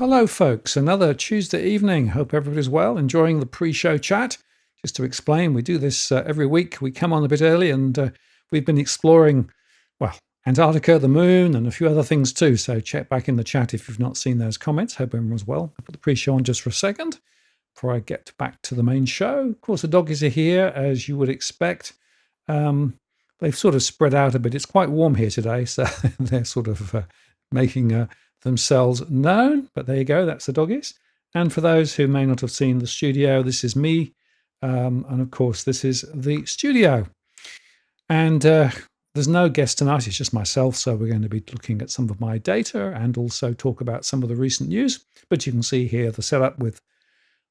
Hello, folks. Another Tuesday evening. Hope everybody's well, enjoying the pre-show chat. Just to explain, we do this every week. We come on a bit early, and we've been exploring, well, Antarctica, the moon, and a few other things too. So check back in the chat if you've not seen those comments. Hope everyone's well. I'll put the pre-show on just for a second before I get back to the main show. Of course, the doggies are here, as you would expect. They've sort of spread out a bit. It's quite warm here today, so they're sort of making themselves known. But there you go, that's the doggies. And for those who may not have seen the studio, this is me. And of course, this is the studio. And there's no guest tonight, it's just myself. So we're going to be looking at some of my data and also talk about some of the recent news. But you can see here the setup with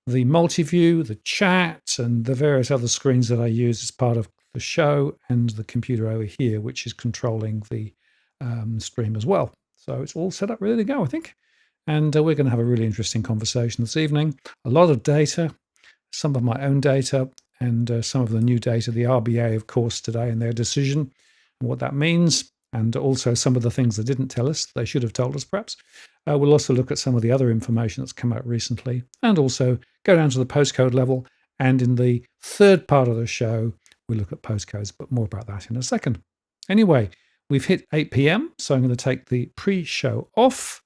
the multi-view, the chat, and the various other screens that I use as part of the show, and the computer over here, which is controlling the stream as well. So it's all set up ready to go, I think. And we're going to have a really interesting conversation this evening. A lot of data, some of my own data, and some of the new data, the RBA, of course, today and their decision, and what that means, and also some of the things they didn't tell us, they should have told us perhaps. We'll also look at some of the other information that's come out recently, and also go down to the postcode level. And in the third part of the show, we look at postcodes, but more about that in a second. Anyway, we've hit 8 p.m, so I'm going to take the pre-show off.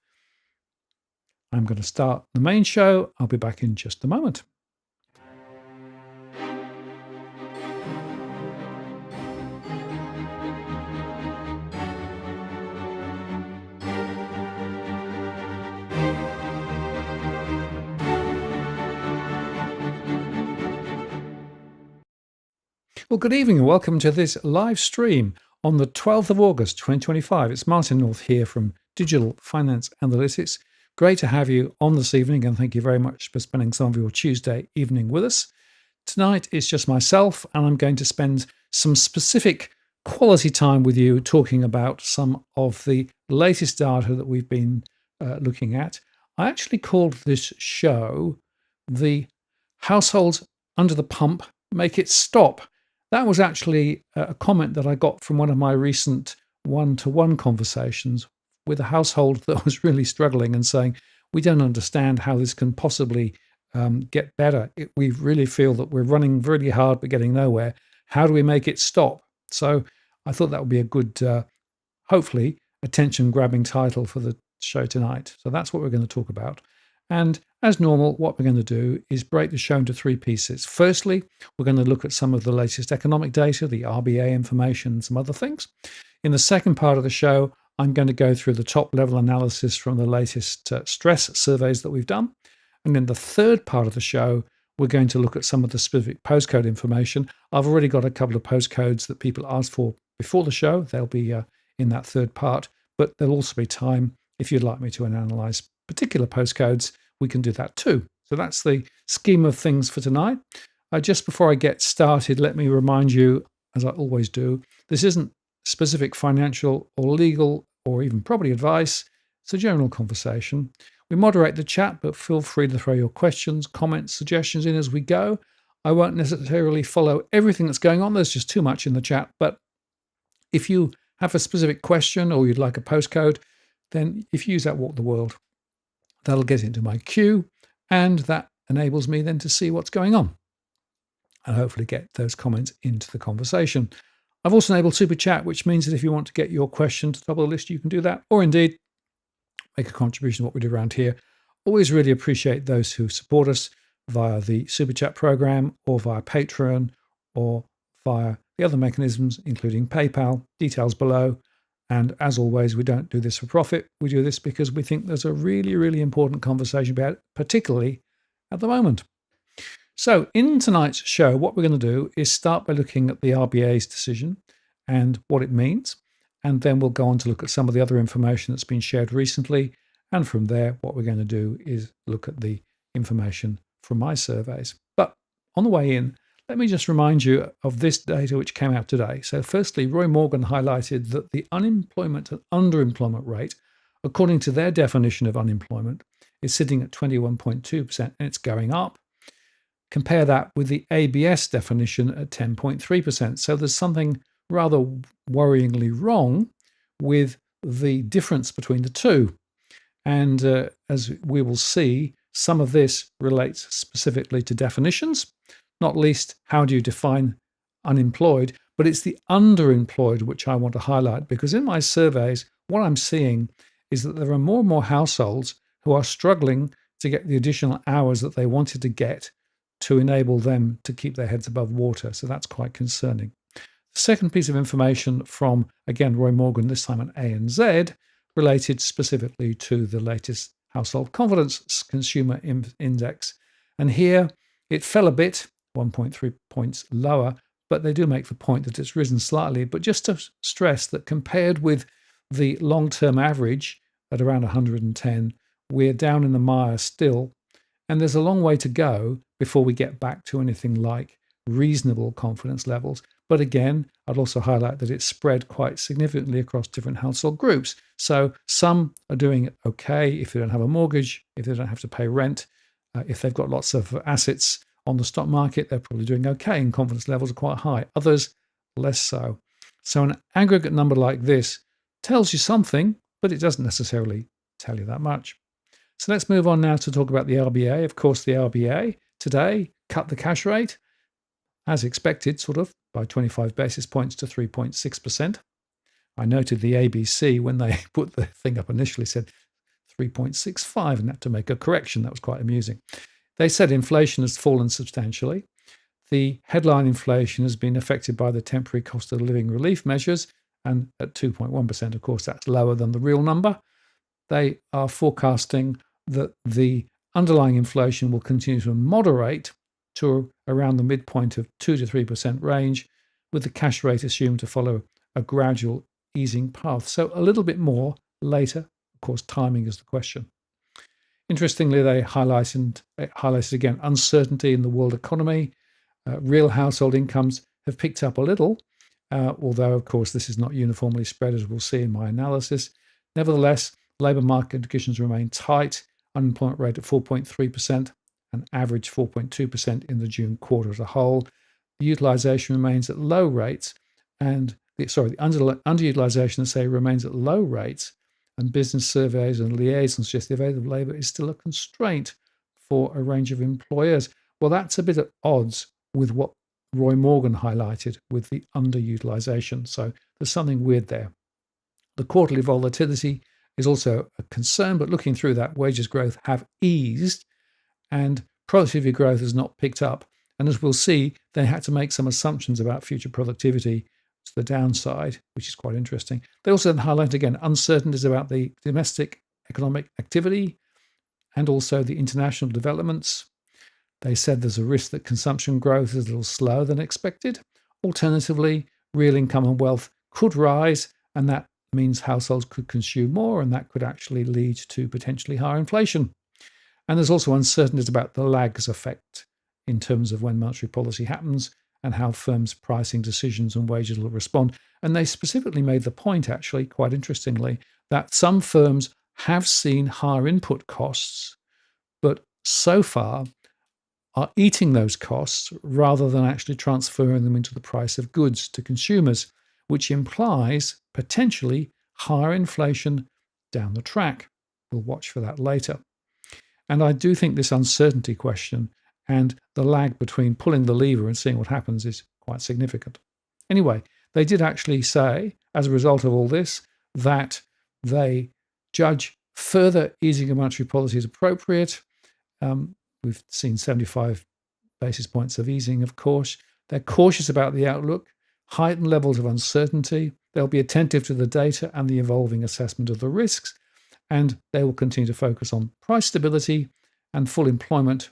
I'm going to start the main show. I'll be back in just a moment. Well, good evening and welcome to this live stream on the 12th of August, 2025. It's Martin North here from Digital Finance Analytics. Great to have you on this evening, and thank you very much for spending some of your Tuesday evening with us. Tonight it's just myself, and I'm going to spend some specific quality time with you talking about some of the latest data that we've been looking at. I actually called this show the Households Under the Pump Make It Stop. That was actually a comment that I got from one of my recent one-to-one conversations with a household that was really struggling and saying, we don't understand how this can possibly get better. We really feel that we're running really hard but getting nowhere. How do we make it stop? So I thought that would be a good, hopefully, attention-grabbing title for the show tonight. So that's what we're going to talk about. And as normal, what we're going to do is break the show into three pieces. Firstly, we're going to look at some of the latest economic data, the RBA information, and some other things. In the second part of the show, I'm going to go through the top-level analysis from the latest stress surveys that we've done. And in the third part of the show, we're going to look at some of the specific postcode information. I've already got a couple of postcodes that people asked for before the show. They'll be in that third part, but there'll also be time, if you'd like me to analyze particular postcodes, we can do that too. So that's the scheme of things for tonight. Just before I get started, let me remind you, as I always do, this isn't specific financial or legal or even property advice. It's a general conversation. We moderate the chat, but feel free to throw your questions, comments, suggestions in as we go. I won't necessarily follow everything that's going on. There's just too much in the chat. But if you have a specific question or you'd like a postcode, then if you use that Walk the World, that'll get into my queue, and that enables me then to see what's going on and hopefully get those comments into the conversation. I've also enabled Super Chat, which means that if you want to get your question to the top of the list, you can do that, or indeed make a contribution to what we do around here. Always really appreciate those who support us via the Super Chat program or via Patreon or via the other mechanisms, including PayPal. Details below. And as always, we don't do this for profit. We do this because we think there's a really, really important conversation about it, particularly at the moment. So in tonight's show, what we're going to do is start by looking at the RBA's decision and what it means. And then we'll go on to look at some of the other information that's been shared recently. And from there, what we're going to do is look at the information from my surveys. But on the way in, let me just remind you of this data which came out today. So firstly, Roy Morgan highlighted that the unemployment and underemployment rate, according to their definition of unemployment, is sitting at 21.2% and it's going up. Compare that with the ABS definition at 10.3%. So there's something rather worryingly wrong with the difference between the two. And as we will see, some of this relates specifically to definitions. Not least, how do you define unemployed? But it's the underemployed which I want to highlight, because in my surveys, what I'm seeing is that there are more and more households who are struggling to get the additional hours that they wanted to get to enable them to keep their heads above water. So that's quite concerning. The second piece of information from, again, Roy Morgan, this time an ANZ, related specifically to the latest Household Confidence Consumer Index. And here it fell a bit, 1.3 points lower, but they do make the point that it's risen slightly. But just to stress that compared with the long-term average at around 110, we're down in the mire still. And there's a long way to go before we get back to anything like reasonable confidence levels. But again, I'd also highlight that it's spread quite significantly across different household groups. So some are doing okay if they don't have a mortgage, if they don't have to pay rent, if they've got lots of assets on the stock market, they're probably doing okay and confidence levels are quite high. Others, less so. So an aggregate number like this tells you something, but it doesn't necessarily tell you that much. So let's move on now to talk about the RBA. Of course, the RBA today cut the cash rate, as expected, sort of, by 25 basis points to 3.6%. I noted the ABC, when they put the thing up initially, said 3.65 and had to make a correction. That was quite amusing. They said inflation has fallen substantially. The headline inflation has been affected by the temporary cost of living relief measures, and at 2.1%, of course, that's lower than the real number. They are forecasting that the underlying inflation will continue to moderate to around the midpoint of 2 to 3% range, with the cash rate assumed to follow a gradual easing path. So a little bit more later. Of course, timing is the question. Interestingly, they highlighted again uncertainty in the world economy. Real household incomes have picked up a little, although, of course, this is not uniformly spread, as we'll see in my analysis. Nevertheless, labour market conditions remain tight, unemployment rate at 4.3%, an average 4.2% in the June quarter as a whole. The utilisation remains at low rates, and the underutilisation, say, remains at low rates, and business surveys and liaisons suggest the available labour is still a constraint for a range of employers. Well, that's a bit at odds with what Roy Morgan highlighted with the underutilisation. So there's something weird there. The quarterly volatility is also a concern, but looking through that, wages growth have eased and productivity growth has not picked up. And as we'll see, they had to make some assumptions about future productivity to the downside, which is quite interesting. They also then highlight again uncertainties about the domestic economic activity and also the international developments. They said there's a risk that consumption growth is a little slower than expected. Alternatively, real income and wealth could rise, and that means households could consume more, and that could actually lead to potentially higher inflation. And there's also uncertainties about the lags effect in terms of when monetary policy happens and how firms' pricing decisions and wages will respond. And they specifically made the point, actually, quite interestingly, that some firms have seen higher input costs, but so far are eating those costs rather than actually transferring them into the price of goods to consumers, which implies potentially higher inflation down the track. We'll watch for that later. And I do think this uncertainty question and the lag between pulling the lever and seeing what happens is quite significant. Anyway, they did actually say, as a result of all this, that they judge further easing of monetary policy as appropriate. We've seen 75 basis points of easing, of course. They're cautious about the outlook, heightened levels of uncertainty. They'll be attentive to the data and the evolving assessment of the risks, and they will continue to focus on price stability and full employment,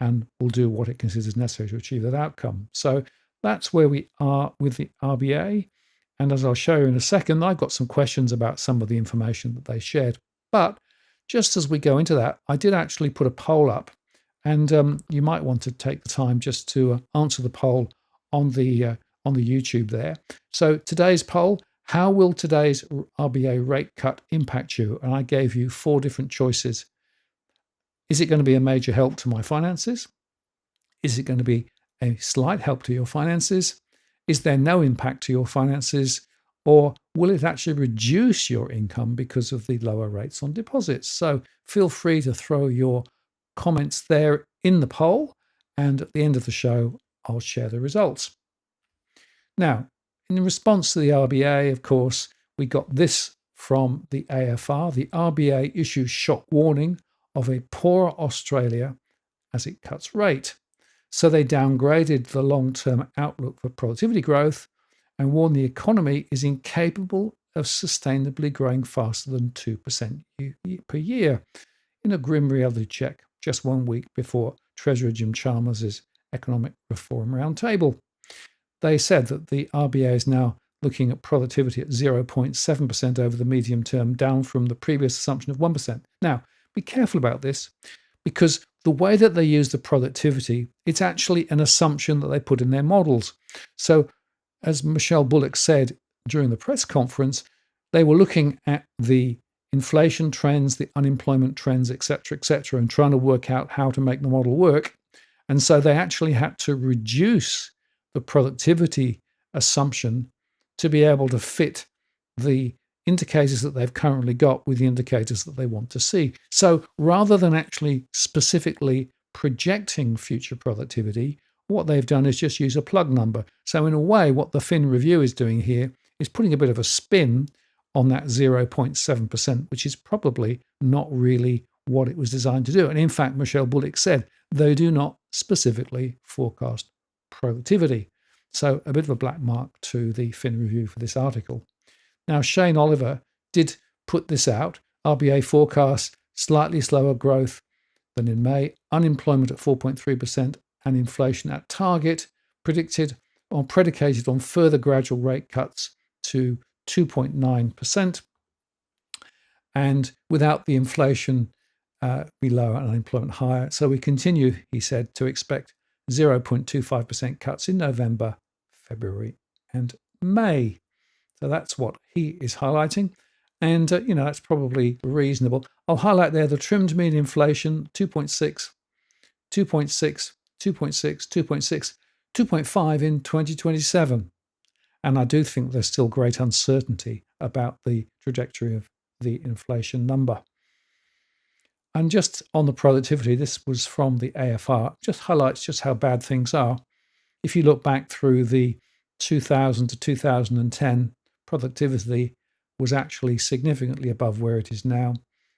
and will do what it considers necessary to achieve that outcome. So that's where we are with the RBA. And as I'll show you in a second, I've got some questions about some of the information that they shared. But just as we go into that, I did actually put a poll up, and you might want to take the time just to answer the poll on the YouTube there. So today's poll: how will today's RBA rate cut impact you? And I gave you 4 different choices. Is it going to be a major help to my finances? Is it going to be a slight help to your finances? Is there no impact to your finances? Or will it actually reduce your income because of the lower rates on deposits? So feel free to throw your comments there in the poll, and at the end of the show, I'll share the results. Now, in response to the RBA, of course, we got this from the AFR. The RBA issues shock warning of a poorer Australia as it cuts rate. So they downgraded the long-term outlook for productivity growth and warned the economy is incapable of sustainably growing faster than 2% per year, in a grim reality check just 1 week before Treasurer Jim Chalmers' economic reform roundtable. They said that the RBA is now looking at productivity at 0.7% over the medium term, down from the previous assumption of 1%. Now, be careful about this, because the way that they use the productivity, it's actually an assumption that they put in their models. So as Michelle Bullock said during the press conference, they were looking at the inflation trends, the unemployment trends, etc., and trying to work out how to make the model work. And so they actually had to reduce the productivity assumption to be able to fit the indicators that they've currently got with the indicators that they want to see. So rather than actually specifically projecting future productivity, what they've done is just use a plug number. So in a way, what the Fin Review is doing here is putting a bit of a spin on that 0.7%, which is probably not really what it was designed to do. And in fact, Michelle Bullock said they do not specifically forecast productivity. So a bit of a black mark to the Fin Review for this article. Now, Shane Oliver did put this out. RBA forecasts slightly slower growth than in May, unemployment at 4.3%, and inflation at target, predicted or predicated on further gradual rate cuts to 2.9%. And without the inflation be lower and unemployment higher. So we continue, he said, to expect 0.25% cuts in November, February, and May. So that's what he is highlighting. And, that's probably reasonable. I'll highlight there the trimmed mean inflation, 2.6, 2.6, 2.6, 2.6, 2.5 in 2027. And I do think there's still great uncertainty about the trajectory of the inflation number. And just on the productivity, this was from the AFR, just highlights just how bad things are. If you look back through the 2000 to 2010, productivity was actually significantly above where it is now.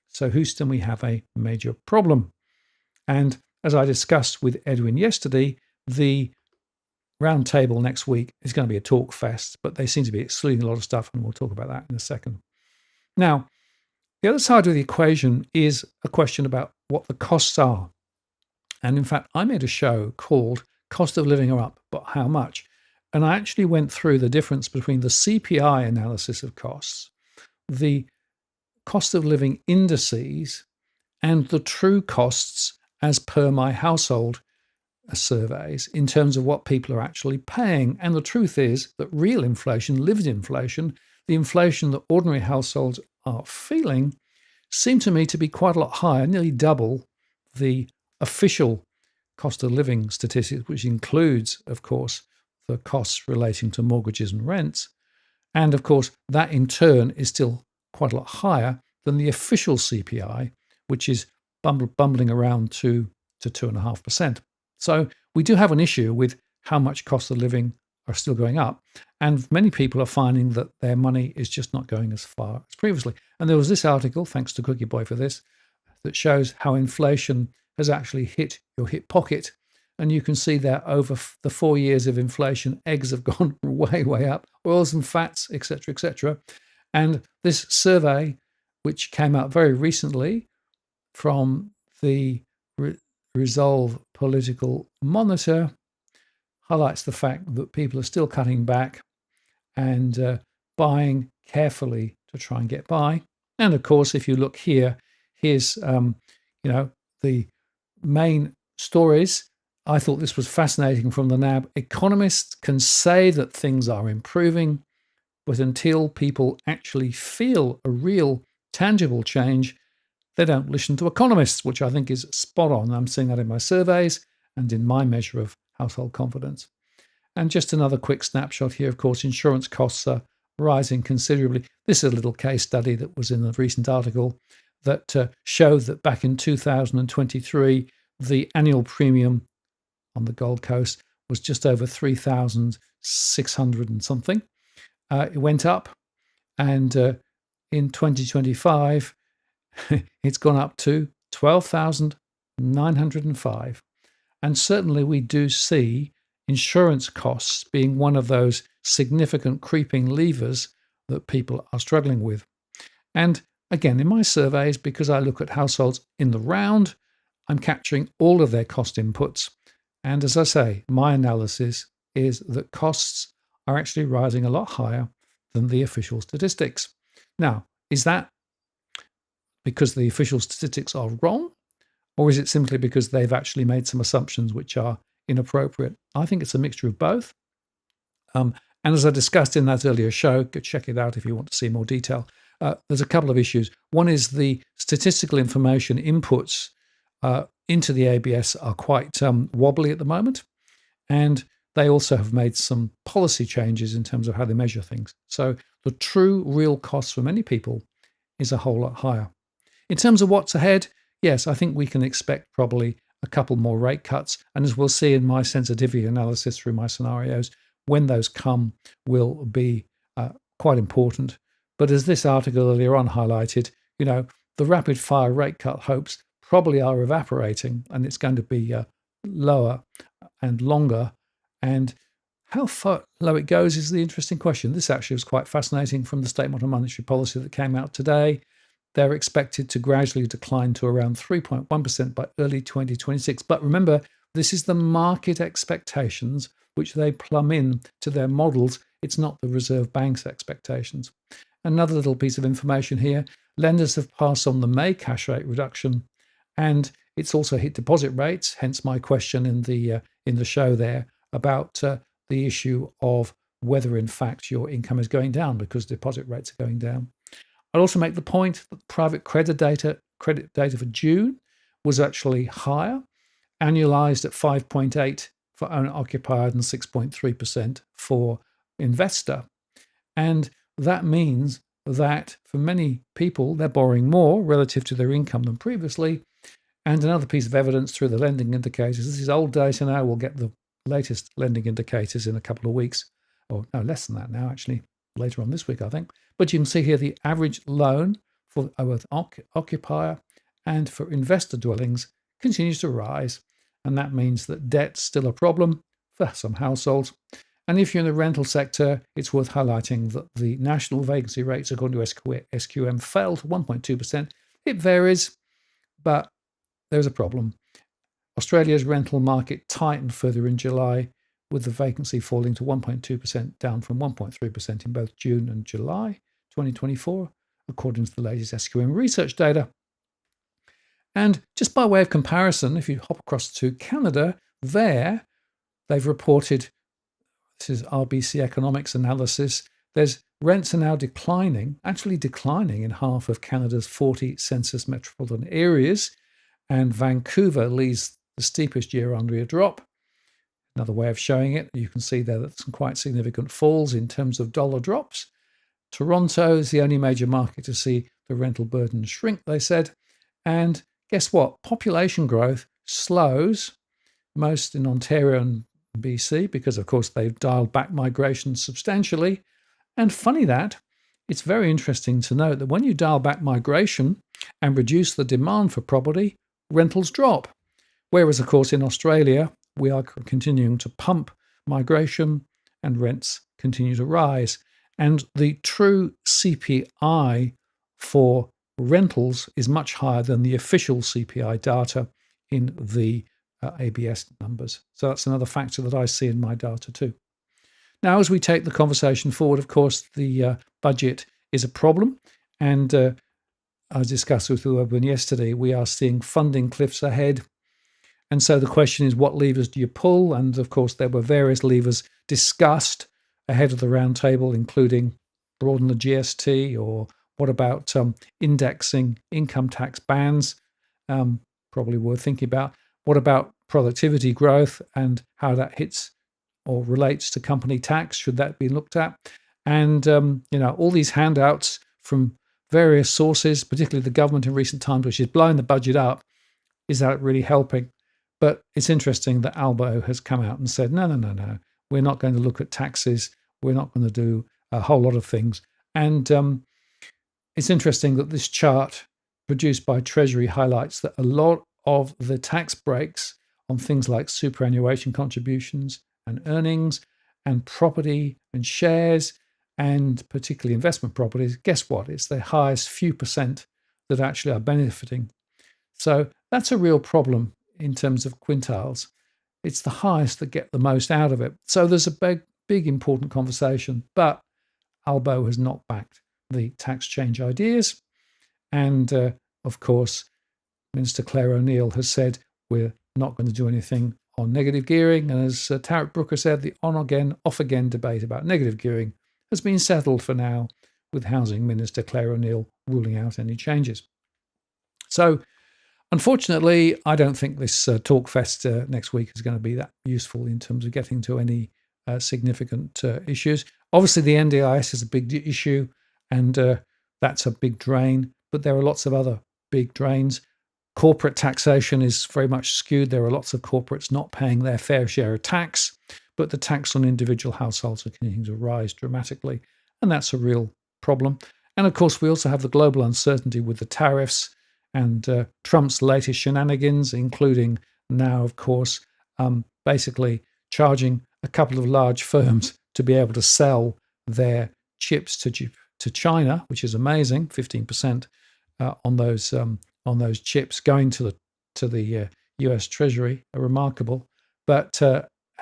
So Houston, we have a major problem. And as I discussed with Edwin yesterday, the roundtable next week is going to be a talk fest, but they seem to be excluding a lot of stuff, and we'll talk about that in a second. Now, the other side of the equation is a question about what the costs are. And in fact, I made a show called Cost of Living Are Up, but How Much? And I actually went through the difference between the CPI analysis of costs, the cost of living indices, and the true costs as per my household surveys in terms of what people are actually paying. And the truth is that real inflation, lived inflation, the inflation that ordinary households are feeling, seem to me to be quite a lot higher, nearly double the official cost of living statistics, which includes, of course, the costs relating to mortgages and rents. And of course, that in turn is still quite a lot higher than the official CPI, which is bumbling around to 2.5%. So we do have an issue with how much cost of living are still going up. And many people are finding that their money is just not going as far as previously. And there was this article, thanks to Cookie Boy for this, that shows how inflation has actually hit your hip pocket. And you can see there over the 4 years of inflation, eggs have gone way, way up, oils and fats, etc., etc. And this survey, which came out very recently from the Resolve Political Monitor, highlights the fact that people are still cutting back and buying carefully to try and get by. And of course, if you look here, here's the main stories. I thought this was fascinating from the NAB. Economists can say that things are improving, but until people actually feel a real tangible change, they don't listen to economists, which I think is spot on. I'm seeing that in my surveys and in my measure of household confidence. And just another quick snapshot here, of course, insurance costs are rising considerably. This is a little case study that was in a recent article that showed that back in 2023, the annual premium on the Gold Coast was just over 3,600 and something. It went up, and in 2025, it's gone up to 12,905. And certainly we do see insurance costs being one of those significant creeping levers that people are struggling with. And again, in my surveys, because I look at households in the round, I'm capturing all of their cost inputs. And as I say, my analysis is that costs are actually rising a lot higher than the official statistics. Now, is that because the official statistics are wrong? Or is it simply because they've actually made some assumptions which are inappropriate? I think it's a mixture of both. And as I discussed in that earlier show, go check it out if you want to see more detail. There's a couple of issues. One is the statistical information inputs into the ABS are quite wobbly at the moment. And they also have made some policy changes in terms of how they measure things. So the true real cost for many people is a whole lot higher. In terms of what's ahead, yes, I think we can expect probably a couple more rate cuts. And as we'll see in my sensitivity analysis through my scenarios, when those come will be quite important. But as this article earlier on highlighted, the rapid fire rate cut hopes probably are evaporating, and it's going to be lower and longer. And how far low it goes is the interesting question. This actually was quite fascinating from the Statement on Monetary Policy that came out today. They're expected to gradually decline to around 3.1% by early 2026. But remember, this is the market expectations, which they plumb in to their models. It's not the Reserve Bank's expectations. Another little piece of information here. Lenders have passed on the May cash rate reduction, and it's also hit deposit rates, hence my question in the show there about the issue of whether, in fact, your income is going down because deposit rates are going down. I'd also make the point that private credit data for June was actually higher, annualized at 5.8 for owner-occupied and 6.3% for investor. And that means that for many people, they're borrowing more relative to their income than previously. And another piece of evidence through the lending indicators, this is old data now, we'll get the latest lending indicators in a couple of weeks, or no, less than that now, actually, later on this week, I think. But you can see here the average loan for both occupier and for investor dwellings continues to rise. And that means that debt's still a problem for some households. And if you're in the rental sector, it's worth highlighting that the national vacancy rates, according to SQM, fell to 1.2%. It varies, but there's a problem. Australia's rental market tightened further in July, with the vacancy falling to 1.2%, down from 1.3% in both June and July 2024, according to the latest SQM research data. And just by way of comparison, if you hop across to Canada, they've reported, this is RBC Economics analysis, rents are now actually declining in half of Canada's 40 census metropolitan areas, and Vancouver leads the steepest year-on-year drop. Another way of showing it, you can see there that some quite significant falls in terms of dollar drops. Toronto is the only major market to see the rental burden shrink, they said. And guess what? Population growth slows, most in Ontario and BC, because of course they've dialed back migration substantially. And funny that, it's very interesting to note that when you dial back migration and reduce the demand for property, rentals drop. Whereas, of course, in Australia, we are continuing to pump migration and rents continue to rise. And the true CPI for rentals is much higher than the official CPI data in the ABS numbers. So that's another factor that I see in my data too. Now, as we take the conversation forward, of course, the budget is a problem. And as discussed with Urban yesterday, we are seeing funding cliffs ahead. And so the question is, what levers do you pull? And of course, there were various levers discussed ahead of the roundtable, including broaden the GST, or what about indexing income tax bands? Probably worth thinking about. What about productivity growth and how that hits or relates to company tax? Should that be looked at? And all these handouts from various sources, particularly the government in recent times, which is blowing the budget up. Is that really helping? But it's interesting that Albo has come out and said, no, we're not going to look at taxes. We're not going to do a whole lot of things. And it's interesting that this chart produced by Treasury highlights that a lot of the tax breaks on things like superannuation contributions and earnings and property and shares and particularly investment properties, guess what? It's the highest few percent that actually are benefiting. So that's a real problem in terms of quintiles. It's the highest that get the most out of it. So there's a big important conversation, but Albo has not backed the tax change ideas. And of course, Minister Claire O'Neill has said we're not going to do anything on negative gearing. And as Tarek Brooker said, the on-again, off-again debate about negative gearing has been settled for now, with Housing Minister Claire O'Neill ruling out any changes. So, unfortunately, I don't think this talk fest next week is going to be that useful in terms of getting to any significant issues. Obviously, the NDIS is a big issue, and that's a big drain, but there are lots of other big drains. Corporate taxation is very much skewed. There are lots of corporates not paying their fair share of tax, but the tax on individual households are continuing to rise dramatically, and that's a real problem. And of course, we also have the global uncertainty with the tariffs and Trump's latest shenanigans, including now, of course, basically charging a couple of large firms to be able to sell their chips to China, which is amazing, 15% on those chips going to the US Treasury, are remarkable. But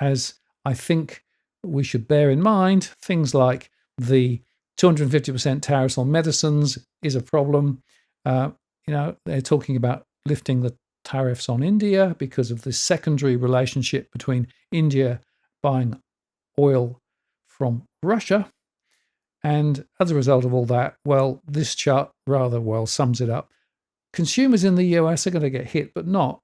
as I think we should bear in mind, things like the 250% tariffs on medicines is a problem. They're talking about lifting the tariffs on India because of the secondary relationship between India buying oil from Russia. And as a result of all that, well, this chart rather well sums it up. Consumers in the US are going to get hit, but not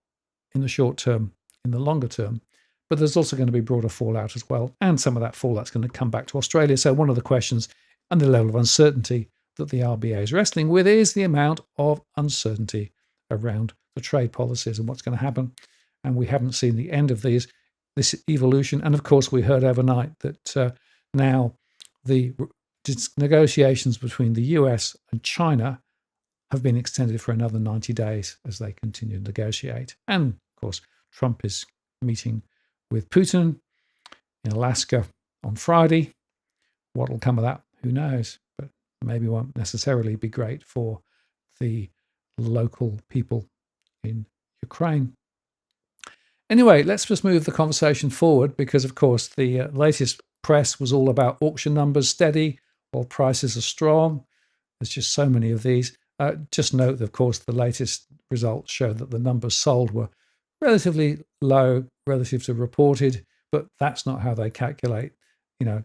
in the short term, in the longer term. But there's also going to be broader fallout as well. And some of that fallout's going to come back to Australia. So one of the questions and the level of uncertainty that the RBA is wrestling with is the amount of uncertainty around the trade policies and what's going to happen. And we haven't seen the end of this evolution. And of course, we heard overnight that now the negotiations between the US and China have been extended for another 90 days as they continue to negotiate. And of course, Trump is meeting with Putin in Alaska on Friday. What will come of that? Who knows? But maybe won't necessarily be great for the local people in Ukraine. Anyway, let's just move the conversation forward because, of course, the latest press was all about auction numbers steady while prices are strong. There's just so many of these. Just note that, of course, the latest results show that the numbers sold were relatively low relative to reported, but that's not how they calculate,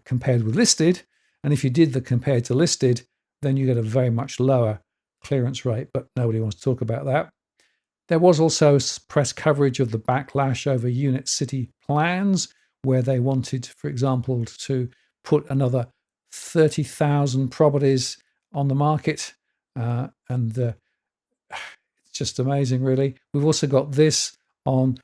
compared with listed. And if you did the compared to listed, then you get a very much lower clearance rate, but nobody wants to talk about that. There was also press coverage of the backlash over unit city plans, where they wanted, for example, to put another 30,000 properties on the market. And it's just amazing, really. We've also got this on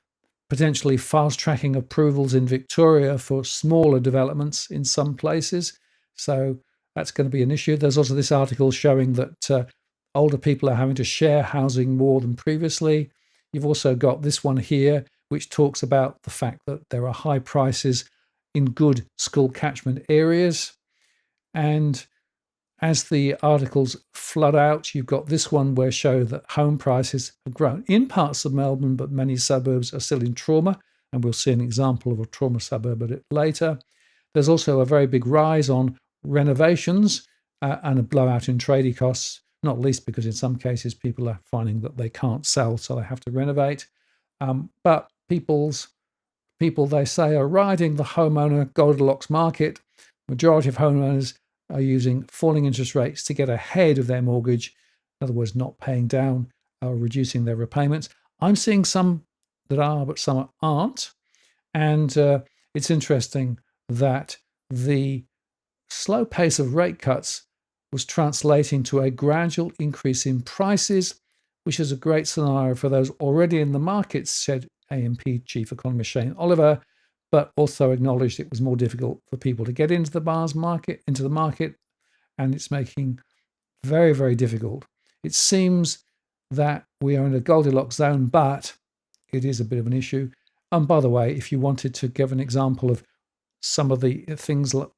potentially fast-tracking approvals in Victoria for smaller developments in some places. So that's going to be an issue. There's also this article showing that older people are having to share housing more than previously. You've also got this one here, which talks about the fact that there are high prices in good school catchment areas. And as the articles flood out, you've got this one where show that home prices have grown in parts of Melbourne, but many suburbs are still in trauma. And we'll see an example of a trauma suburb a bit later. There's also a very big rise on renovations and a blowout in tradie costs, not least because in some cases people are finding that they can't sell, so they have to renovate. But people, they say, are riding the homeowner Goldilocks market. Majority of homeowners are using falling interest rates to get ahead of their mortgage, in other words, not paying down or reducing their repayments. I'm seeing some that are, but some aren't. And it's interesting that the slow pace of rate cuts was translating to a gradual increase in prices, which is a great scenario for those already in the market, said AMP Chief Economist Shane Oliver, but also acknowledged it was more difficult for people to get into the market, and it's making very, very difficult. It seems that we are in a Goldilocks zone, but it is a bit of an issue. And by the way, if you wanted to give an example of some of the things like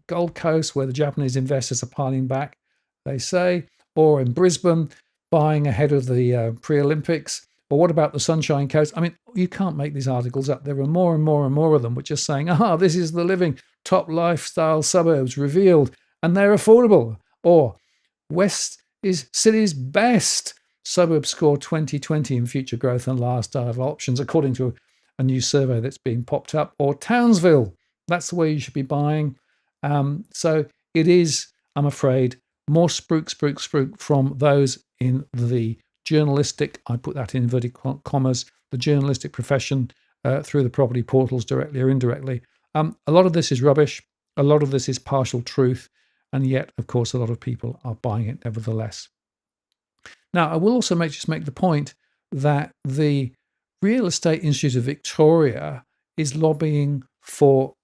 Gold Coast, where the Japanese investors are piling back, they say, or in Brisbane, buying ahead of the pre-Olympics, or what about the Sunshine Coast? I mean, you can't make these articles up. There are more and more and more of them, which are saying, this is the living top lifestyle suburbs revealed, and they're affordable. Or West is city's best suburb score 2020 in future growth and lifestyle options, according to a new survey that's being popped up, or Townsville. That's the way you should be buying. So it is, I'm afraid, more spruik from those in the journalistic, I put that in inverted commas, the journalistic profession through the property portals directly or indirectly. A lot of this is rubbish. A lot of this is partial truth. And yet, of course, a lot of people are buying it nevertheless. Now, I will also make the point that the Real Estate Institute of Victoria is lobbying for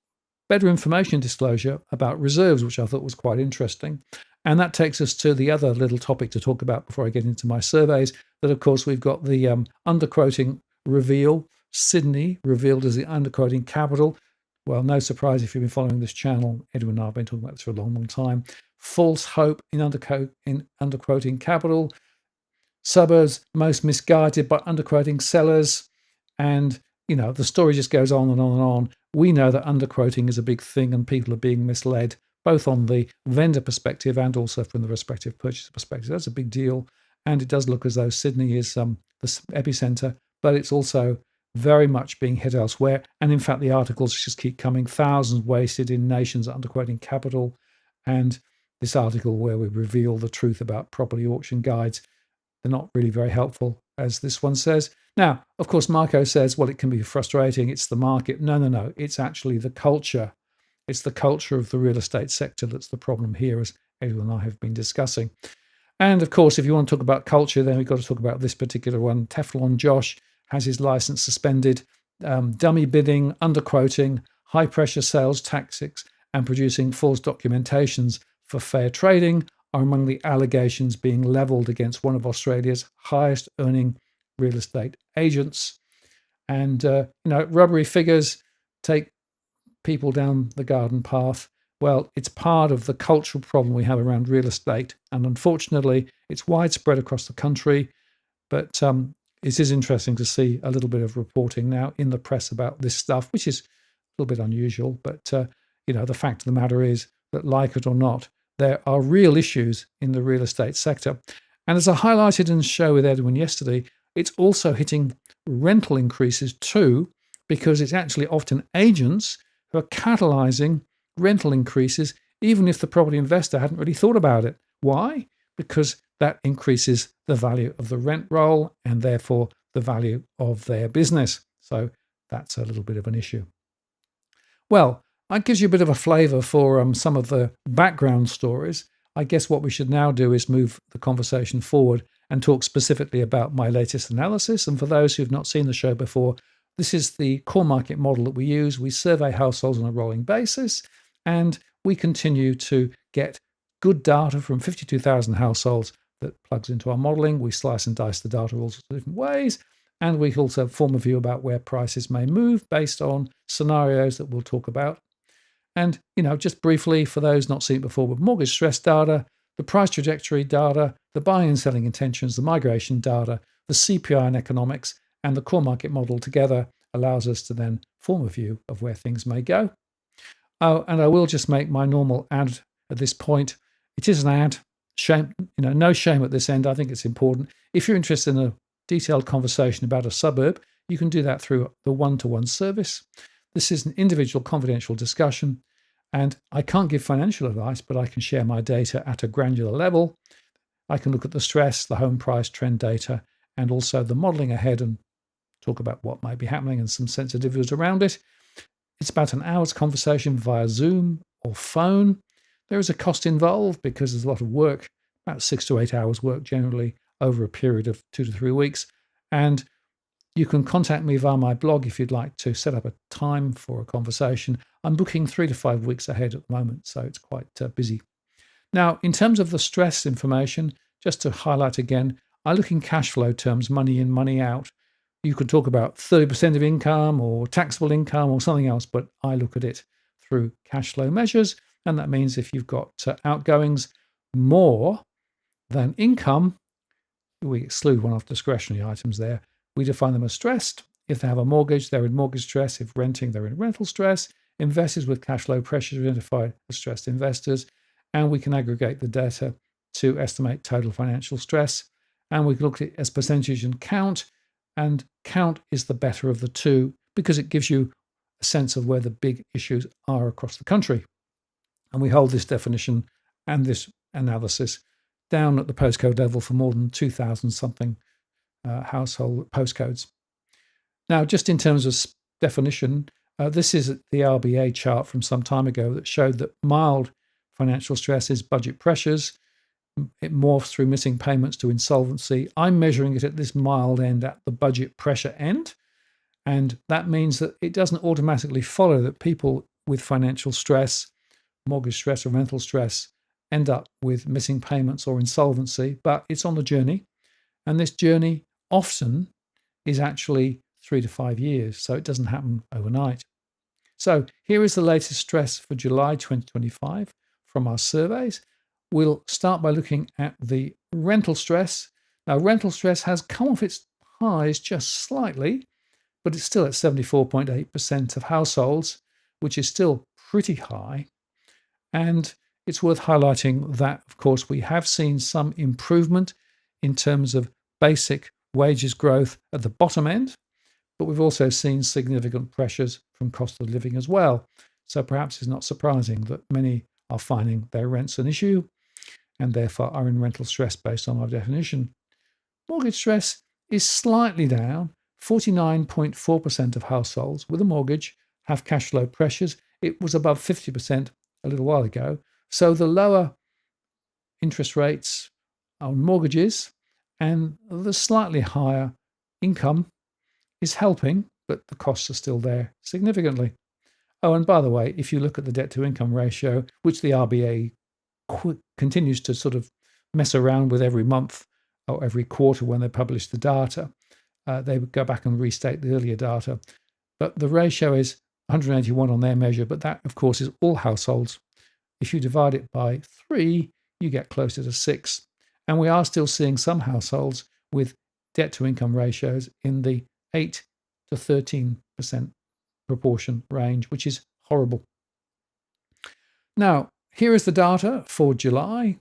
better information disclosure about reserves, which I thought was quite interesting. And that takes us to the other little topic to talk about before I get into my surveys, that, of course, we've got the underquoting reveal. Sydney revealed as the underquoting capital. Well, no surprise if you've been following this channel. Edwin and I have been talking about this for a long, long time. False hope in underquoting capital. Suburbs most misguided by underquoting sellers. And, the story just goes on and on and on. We know that underquoting is a big thing and people are being misled, both on the vendor perspective and also from the respective purchaser perspective. That's a big deal. And it does look as though Sydney is the epicenter, but it's also very much being hit elsewhere. And in fact, the articles just keep coming. Thousands wasted in nations underquoting capital. And this article where we reveal the truth about property auction guides, they're not really very helpful, as this one says. Now, of course, Marco says, well, it can be frustrating. It's the market. No. It's actually the culture. It's the culture of the real estate sector that's the problem here, as Edwin and I have been discussing. And of course, if you want to talk about culture, then we've got to talk about this particular one. Teflon Josh has his license suspended. Dummy bidding, underquoting, high-pressure sales tactics, and producing false documentations for fair trading are among the allegations being levelled against one of Australia's highest earning real estate agents. And, rubbery figures take people down the garden path. Well, it's part of the cultural problem we have around real estate. And unfortunately, it's widespread across the country. But it is interesting to see a little bit of reporting now in the press about this stuff, which is a little bit unusual. But, the fact of the matter is that, like it or not, there are real issues in the real estate sector. And as I highlighted in the show with Edwin yesterday, it's also hitting rental increases too, because it's actually often agents who are catalyzing rental increases, even if the property investor hadn't really thought about it. Why? Because that increases the value of the rent roll and therefore the value of their business. So that's a little bit of an issue. Well, that gives you a bit of a flavour for some of the background stories. I guess what we should now do is move the conversation forward and talk specifically about my latest analysis. And for those who've not seen the show before, this is the core market model that we use. We survey households on a rolling basis, and we continue to get good data from 52,000 households that plugs into our modelling. We slice and dice the data all sorts of different ways, and we also form a view about where prices may move based on scenarios that we'll talk about. And, just briefly, for those not seen it before, with mortgage stress data, the price trajectory data, the buying and selling intentions, the migration data, the CPI and economics, and the core market model together allows us to then form a view of where things may go. Oh, and I will just make my normal ad at this point. It is an ad. Shame, no shame at this end. I think it's important. If you're interested in a detailed conversation about a suburb, you can do that through the one-to-one service. This is an individual confidential discussion, and I can't give financial advice, but I can share my data at a granular level. I can look at the stress, the home price trend data, and also the modelling ahead and talk about what might be happening and some sensitivities around it. It's about an hour's conversation via Zoom or phone. There is a cost involved because there's a lot of work, about 6 to 8 hours work generally over a period of 2 to 3 weeks. And you can contact me via my blog if you'd like to set up a time for a conversation. I'm booking 3 to 5 weeks ahead at the moment, so it's quite busy. Now, in terms of the stress information, just to highlight again, I look in cash flow terms, money in, money out. You could talk about 30% of income or taxable income or something else, but I look at it through cash flow measures. And that means if you've got outgoings more than income, we exclude one-off discretionary items there. We define them as stressed. If they have a mortgage, they're in mortgage stress. If renting, they're in rental stress. Investors with cash flow pressures are identified as stressed investors. And we can aggregate the data to estimate total financial stress. And we can look at it as percentage and count. And count is the better of the two because it gives you a sense of where the big issues are across the country. And we hold this definition and this analysis down at the postcode level for more than 2,000 something household postcodes. Now, just in terms of definition, this is the RBA chart from some time ago that showed that mild financial stress is budget pressures. It morphs through missing payments to insolvency. I'm measuring it at this mild end, at the budget pressure end. And that means that it doesn't automatically follow that people with financial stress, mortgage stress or rental stress, end up with missing payments or insolvency, but it's on the journey. And this journey often is actually 3 to 5 years, so it doesn't happen overnight. So here is the latest stress for July 2025 from our surveys. We'll start by looking at the rental stress. Now, rental stress has come off its highs just slightly, but it's still at 74.8% of households, which is still pretty high. And it's worth highlighting that, of course, we have seen some improvement in terms of basic wages growth at the bottom end, but we've also seen significant pressures from cost of living as well. So perhaps it's not surprising that many are finding their rent's an issue and therefore are in rental stress based on our definition. Mortgage stress is slightly down. 49.4% of households with a mortgage have cash flow pressures. It was above 50% a little while ago. So the lower interest rates on mortgages and the slightly higher income is helping, but the costs are still there significantly. Oh, and by the way, if you look at the debt to income ratio, which the RBA continues to sort of mess around with every month or every quarter when they publish the data, they would go back and restate the earlier data. But the ratio is 181 on their measure, but that, of course, is all households. If you divide it by 3, you get closer to 6. And we are still seeing some households with debt to income ratios in the 8 to 13% proportion range, which is horrible. Now, here is the data for July,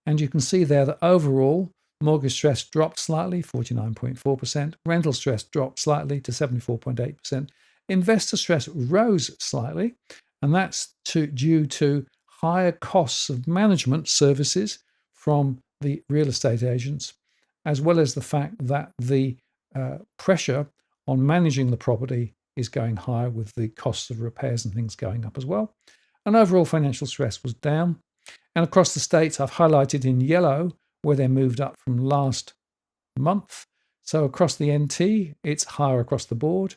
and you can see there that overall mortgage stress dropped slightly, 49.4%. Rental stress dropped slightly to 74.8%. Investor stress rose slightly, and that's due to higher costs of management services from the real estate agents, as well as the fact that the pressure on managing the property is going higher with the costs of repairs and things going up as well. And overall financial stress was down. And across the states, I've highlighted in yellow where they moved up from last month. So across the NT, it's higher across the board.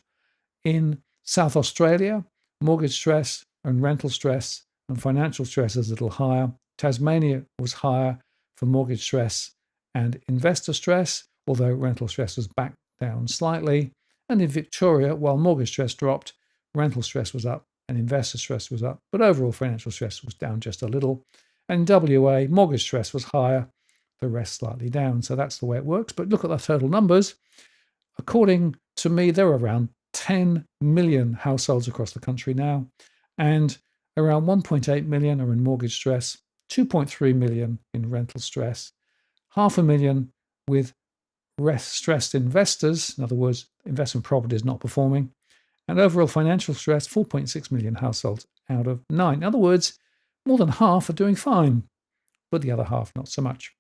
In South Australia, mortgage stress and rental stress and financial stress is a little higher. Tasmania was higher for mortgage stress and investor stress, although rental stress was back down slightly. And in Victoria, while mortgage stress dropped, rental stress was up and investor stress was up, but overall financial stress was down just a little. And in WA, mortgage stress was higher, the rest slightly down. So that's the way it works. But look at the total numbers. According to me, there are around 10 million households across the country now, and around 1.8 million are in mortgage stress, 2.3 million in rental stress, 500,000 with stressed investors, in other words, investment property is not performing, and overall financial stress, 4.6 million households out of 9. In other words, more than half are doing fine, but the other half not so much.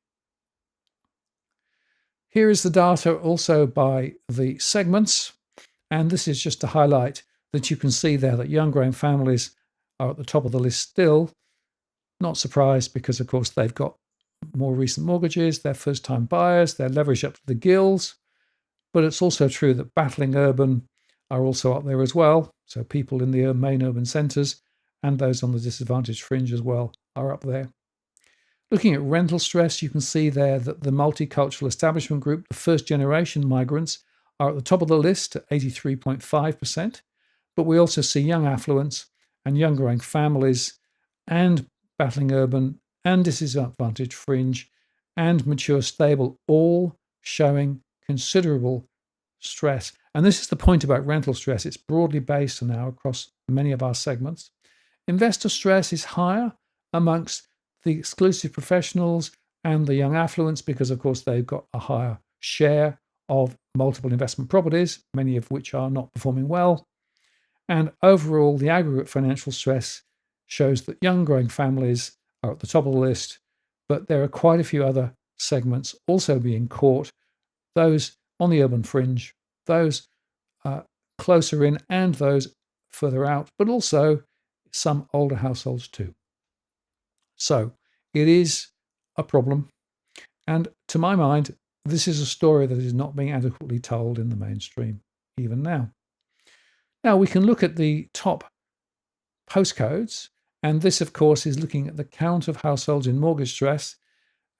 Here is the data also by the segments, and this is just to highlight that you can see there that young growing families are at the top of the list still. Not surprised because, of course, they've got more recent mortgages, they're first-time buyers, they're leveraged up to the gills. But it's also true that battling urban are also up there as well. So people in the main urban centres and those on the disadvantaged fringe as well are up there. Looking at rental stress, you can see there that the multicultural establishment group, the first-generation migrants, are at the top of the list at 83.5%. But we also see young affluents and young growing families and battling urban and disadvantaged fringe and mature stable all showing considerable stress. And this is the point about rental stress. It's broadly based now across many of our segments. Investor stress is higher amongst the exclusive professionals and the young affluents because, of course, they've got a higher share of multiple investment properties, many of which are not performing well. And overall, the aggregate financial stress shows that young growing families are at the top of the list, but there are quite a few other segments also being caught, those on the urban fringe, those closer in and those further out, but also some older households too. So it is a problem. And to my mind, this is a story that is not being adequately told in the mainstream, even now. Now, we can look at the top postcodes, and this, of course, is looking at the count of households in mortgage stress.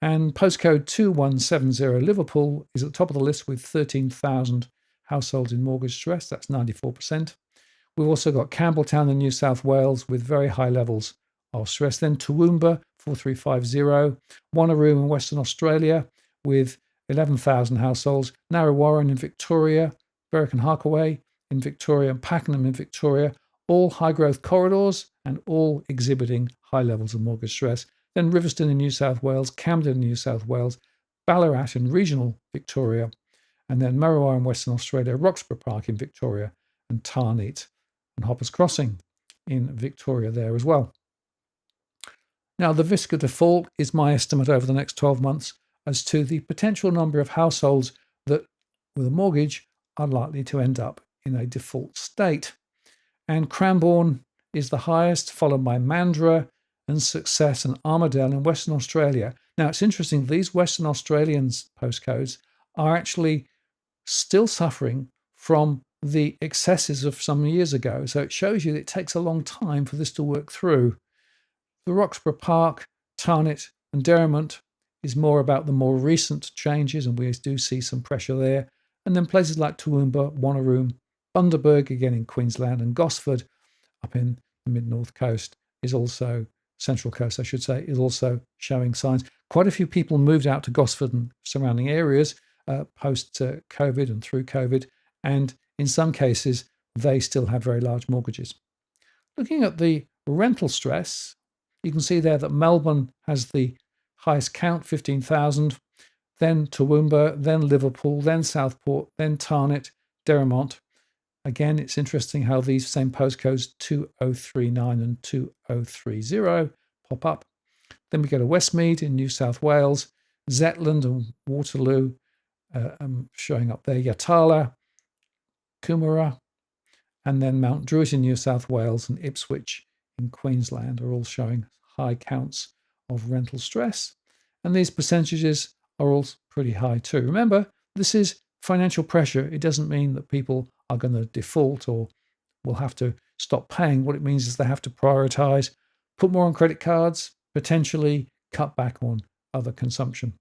And postcode 2170 Liverpool is at the top of the list with 13,000 households in mortgage stress. That's 94%. We've also got Campbelltown in New South Wales with very high levels of stress. Then Toowoomba, 4350. Wanneroo in Western Australia with 11,000 households. Narre-Warren in Victoria. Berwick and Harkaway in Victoria, and Pakenham in Victoria, all high growth corridors and all exhibiting high levels of mortgage stress. Then Riverstone in New South Wales, Camden in New South Wales, Ballarat in regional Victoria, and then Murruwa in Western Australia, Roxburgh Park in Victoria, and Tarneet and Hoppers Crossing in Victoria there as well. Now, the risk of default is my estimate over the next 12 months as to the potential number of households that, with a mortgage, are likely to end up in a default state. And Cranbourne is the highest, followed by Mandurah and Success and Armidale in Western Australia. Now, it's interesting, these Western Australian postcodes are actually still suffering from the excesses of some years ago. So it shows you that it takes a long time for this to work through. The Roxburgh Park, Tarneet and Derrimont is more about the more recent changes, and we do see some pressure there. And then places like Toowoomba, Wanneroo, Bundaberg, again in Queensland, and Gosford up in the mid-north coast is also, central coast I should say, is also showing signs. Quite a few people moved out to Gosford and surrounding areas post-COVID and through COVID, and in some cases they still have very large mortgages. Looking at the rental stress, you can see there that Melbourne has the highest count, 15,000, then Toowoomba, then Liverpool, then Southport, then Tarneet, Derrimont. Again, it's interesting how these same postcodes 2039 and 2030 pop up. Then we go to Westmead in New South Wales, Zetland and Waterloo showing up there, Yatala, Coomera, and then Mount Druitt in New South Wales and Ipswich in Queensland are all showing high counts of rental stress. And these percentages are all pretty high too. Remember, this is financial pressure. It doesn't mean that people are going to default or will have to stop paying. What it means is they have to prioritize, put more on credit cards, potentially cut back on other consumption.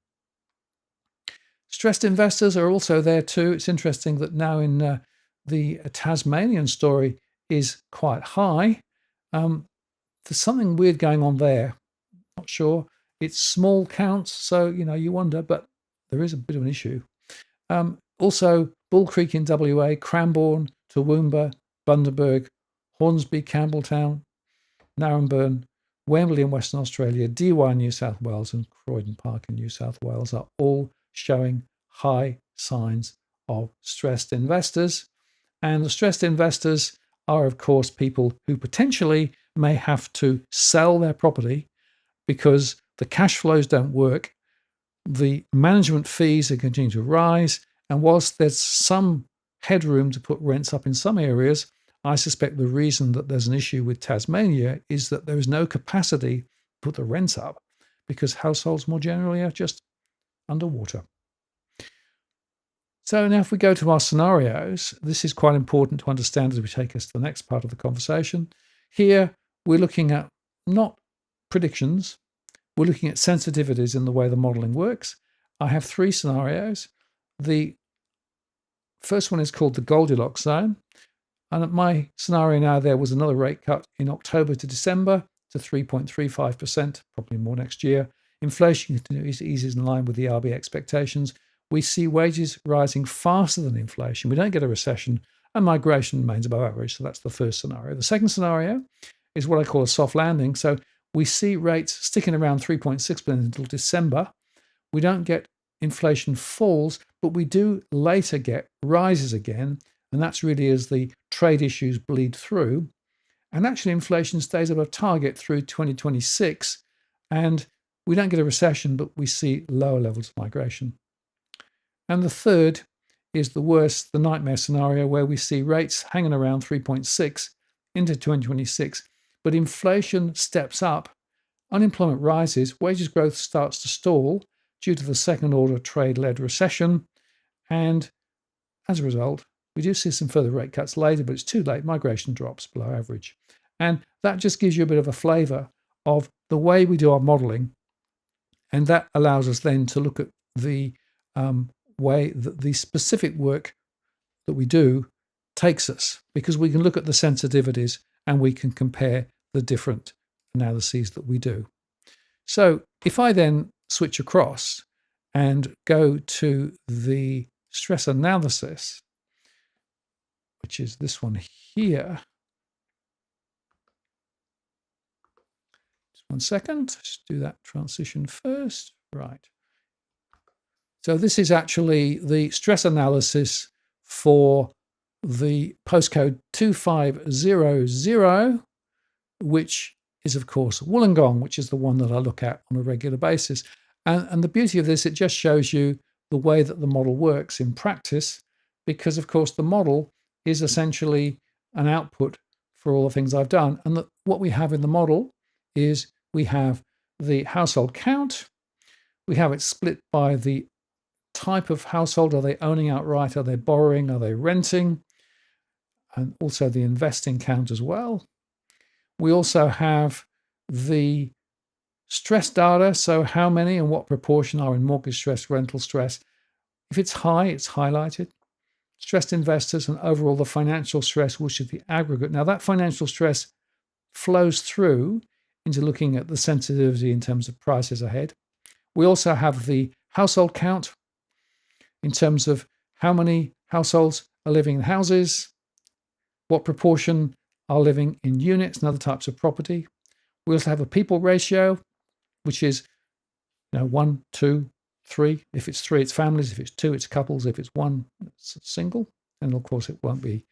Stressed investors are also there too. It's interesting that now in the Tasmanian story is quite high. There's something weird going on there. Not sure. It's small counts, so you wonder, but there is a bit of an issue. Also, Bull Creek in WA, Cranbourne, Toowoomba, Bundaberg, Hornsby, Campbelltown, Naremburn, Wembley in Western Australia, DY in New South Wales, and Croydon Park in New South Wales are all showing high signs of stressed investors. And the stressed investors are, of course, people who potentially may have to sell their property because the cash flows don't work, the management fees are continuing to rise, and whilst there's some headroom to put rents up in some areas, I suspect the reason that there's an issue with Tasmania is that there is no capacity to put the rents up because households more generally are just underwater. So now if we go to our scenarios, this is quite important to understand as we take us to the next part of the conversation. Here, we're looking at not predictions, we're looking at sensitivities in the way the modeling works. I have three scenarios. The first one is called the Goldilocks zone. And at my scenario now, there was another rate cut in October to December to 3.35%, probably more next year. Inflation eases in line with the RBA expectations. We see wages rising faster than inflation. We don't get a recession, and migration remains above average. So that's the first scenario. The second scenario is what I call a soft landing. So we see rates sticking around 3.6% until December. We don't get inflation falls, but we do later get rises again. And that's really as the trade issues bleed through. And actually, inflation stays above target through 2026. And we don't get a recession, but we see lower levels of migration. And the third is the worst, the nightmare scenario, where we see rates hanging around 3.6 into 2026, but inflation steps up, unemployment rises, wages growth starts to stall due to the second-order trade-led recession, and as a result, we do see some further rate cuts later, but it's too late. Migration drops below average. And that just gives you a bit of a flavour of the way we do our modelling, and that allows us then to look at the way that the specific work that we do takes us, because we can look at the sensitivities and we can compare the different analyses that we do. So if I then switch across and go to the stress analysis, which is this one here. Just one second, just do that transition first. Right. So this is actually the stress analysis for the postcode 2500, which is, of course, Wollongong, which is the one that I look at on a regular basis. And the beauty of this, it just shows you the way that the model works in practice, because, of course, the model is essentially an output for all the things I've done. And what we have in the model is we have the household count. We have it split by the type of household. Are they owning outright? Are they borrowing? Are they renting? And also the investing count as well. We also have the stress data. So how many and what proportion are in mortgage stress, rental stress? If it's high, it's highlighted. Stressed investors and overall the financial stress, which is the aggregate. Now that financial stress flows through into looking at the sensitivity in terms of prices ahead. We also have the household count in terms of how many households are living in houses, what proportion are living in units and other types of property. We also have a people ratio, which is 1, 2, 3. If it's 3, it's families. If it's 2, it's couples. If it's 1, it's single. And of course, it won't be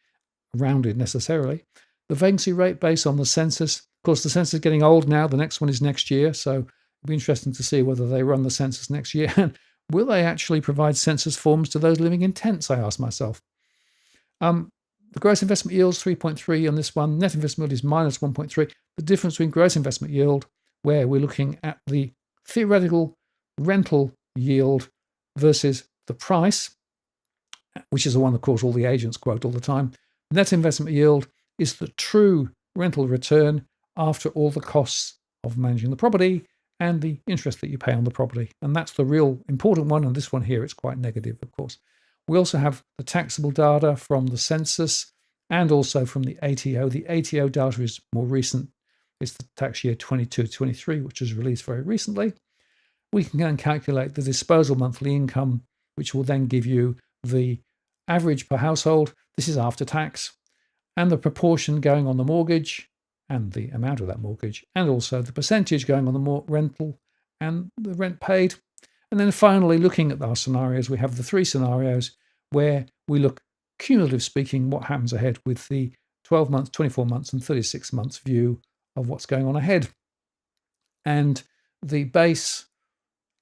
rounded necessarily. The vacancy rate based on the census. Of course, the census is getting old now. The next one is next year. So it'll be interesting to see whether they run the census next year. And will they actually provide census forms to those living in tents, I ask myself. The gross investment yield is 3.3 on this one. Net investment yield is minus 1.3. The difference between gross investment yield, where we're looking at the theoretical rental yield versus the price, which is the one, of course, all the agents quote all the time. Net investment yield is the true rental return after all the costs of managing the property and the interest that you pay on the property. And that's the real important one. And this one here, it's quite negative, of course. We also have the taxable data from the census and also from the ATO. The ATO data is more recent. It's the tax year 22-23, which was released very recently. We can then calculate the disposal monthly income, which will then give you the average per household. This is after tax, and the proportion going on the mortgage and the amount of that mortgage, and also the percentage going on the rental and the rent paid. And then finally, looking at our scenarios, we have the 3 scenarios where we look, cumulative speaking, what happens ahead with the 12 months, 24 months, and 36 months view of what's going on ahead. And the base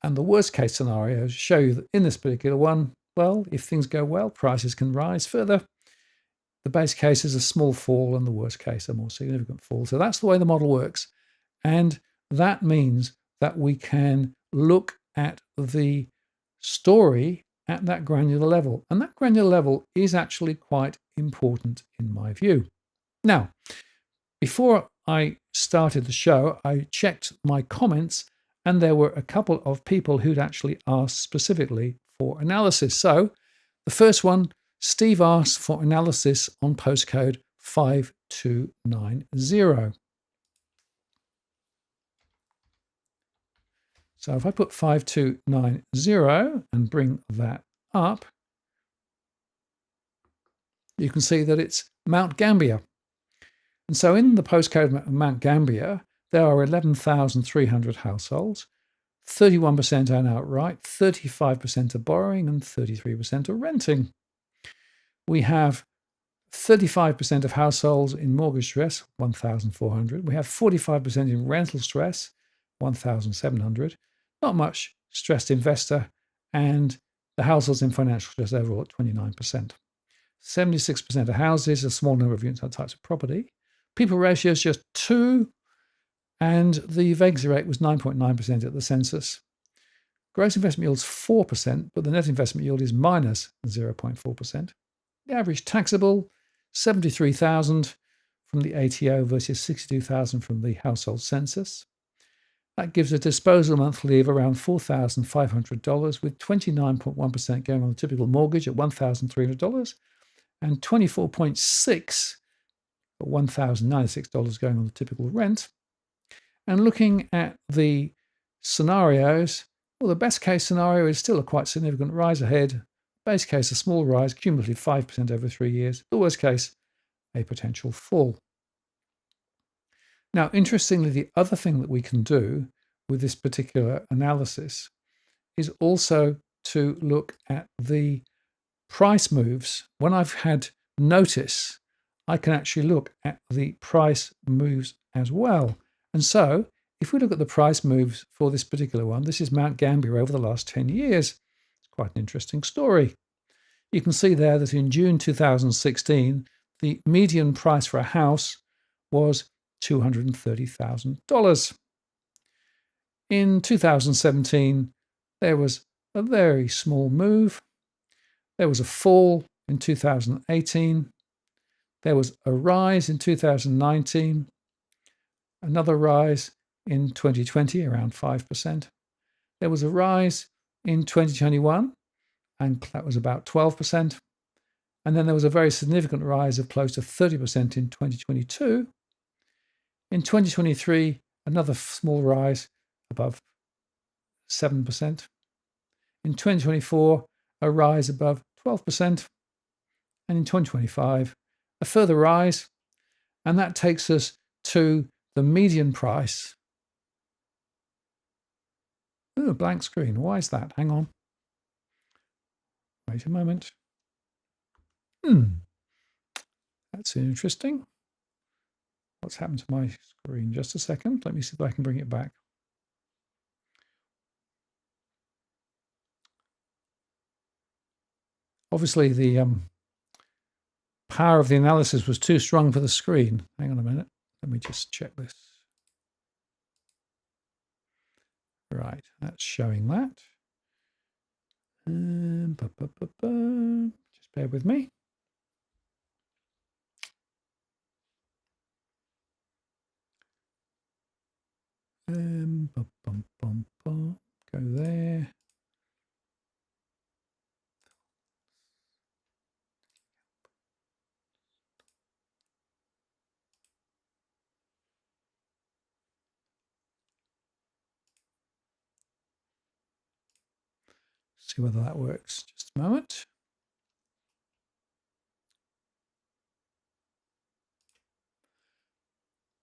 and the worst case scenarios show you that in this particular one, well, if things go well, prices can rise further. The base case is a small fall and the worst case a more significant fall. So that's the way the model works. And that means that we can look at the story at that granular level. And that granular level is actually quite important in my view. Now, before I started the show, I checked my comments and there were a couple of people who'd actually asked specifically for analysis. So the first one, Steve asked for analysis on postcode 5290. So if I put 5290 and bring that up, you can see that it's Mount Gambier. And so in the postcode of Mount Gambier, there are 11,300 households, 31% own outright, 35% are borrowing, and 33% are renting. We have 35% of households in mortgage stress, 1,400. We have 45% in rental stress, 1,700. Not much stressed investor, and the households in financial stress overall at 29%. 76% of houses, a small number of units are types of property. People ratio is just 2, and the vacancy rate was 9.9% at the census. Gross investment yield is 4%, but the net investment yield is minus 0.4%. The average taxable, 73,000 from the ATO versus 62,000 from the household census. That gives a disposal monthly of around $4,500, with 29.1% going on the typical mortgage at $1,300 and 24.6% at $1,096 going on the typical rent. And looking at the scenarios, well, the best case scenario is still a quite significant rise ahead. Base case, a small rise, cumulative 5% over 3 years. The worst case, a potential fall. Now, interestingly, the other thing that we can do with this particular analysis is also to look at the price moves. When I've had notice, I can actually look at the price moves as well. And so, if we look at the price moves for this particular one, this is Mount Gambier over the last 10 years. It's quite an interesting story. You can see there that in June 2016, the median price for a house was $230,000. In 2017, there was a very small move. There was a fall in 2018. There was a rise in 2019. Another rise in 2020, around 5%. There was a rise in 2021, and that was about 12%. And then there was a very significant rise of close to 30% in 2022. In 2023, another small rise above 7%. In 2024, a rise above 12%. And in 2025, a further rise. And that takes us to the median price. Ooh, a blank screen. Why is that? Hang on. Wait a moment. That's interesting. What's happened to my screen? Just a second. Let me see if I can bring it back. Obviously, the power of the analysis was too strong for the screen. Hang on a minute. Let me just check this. Right, that's showing that. Just bear with me. Go there. See whether that works. Just a moment.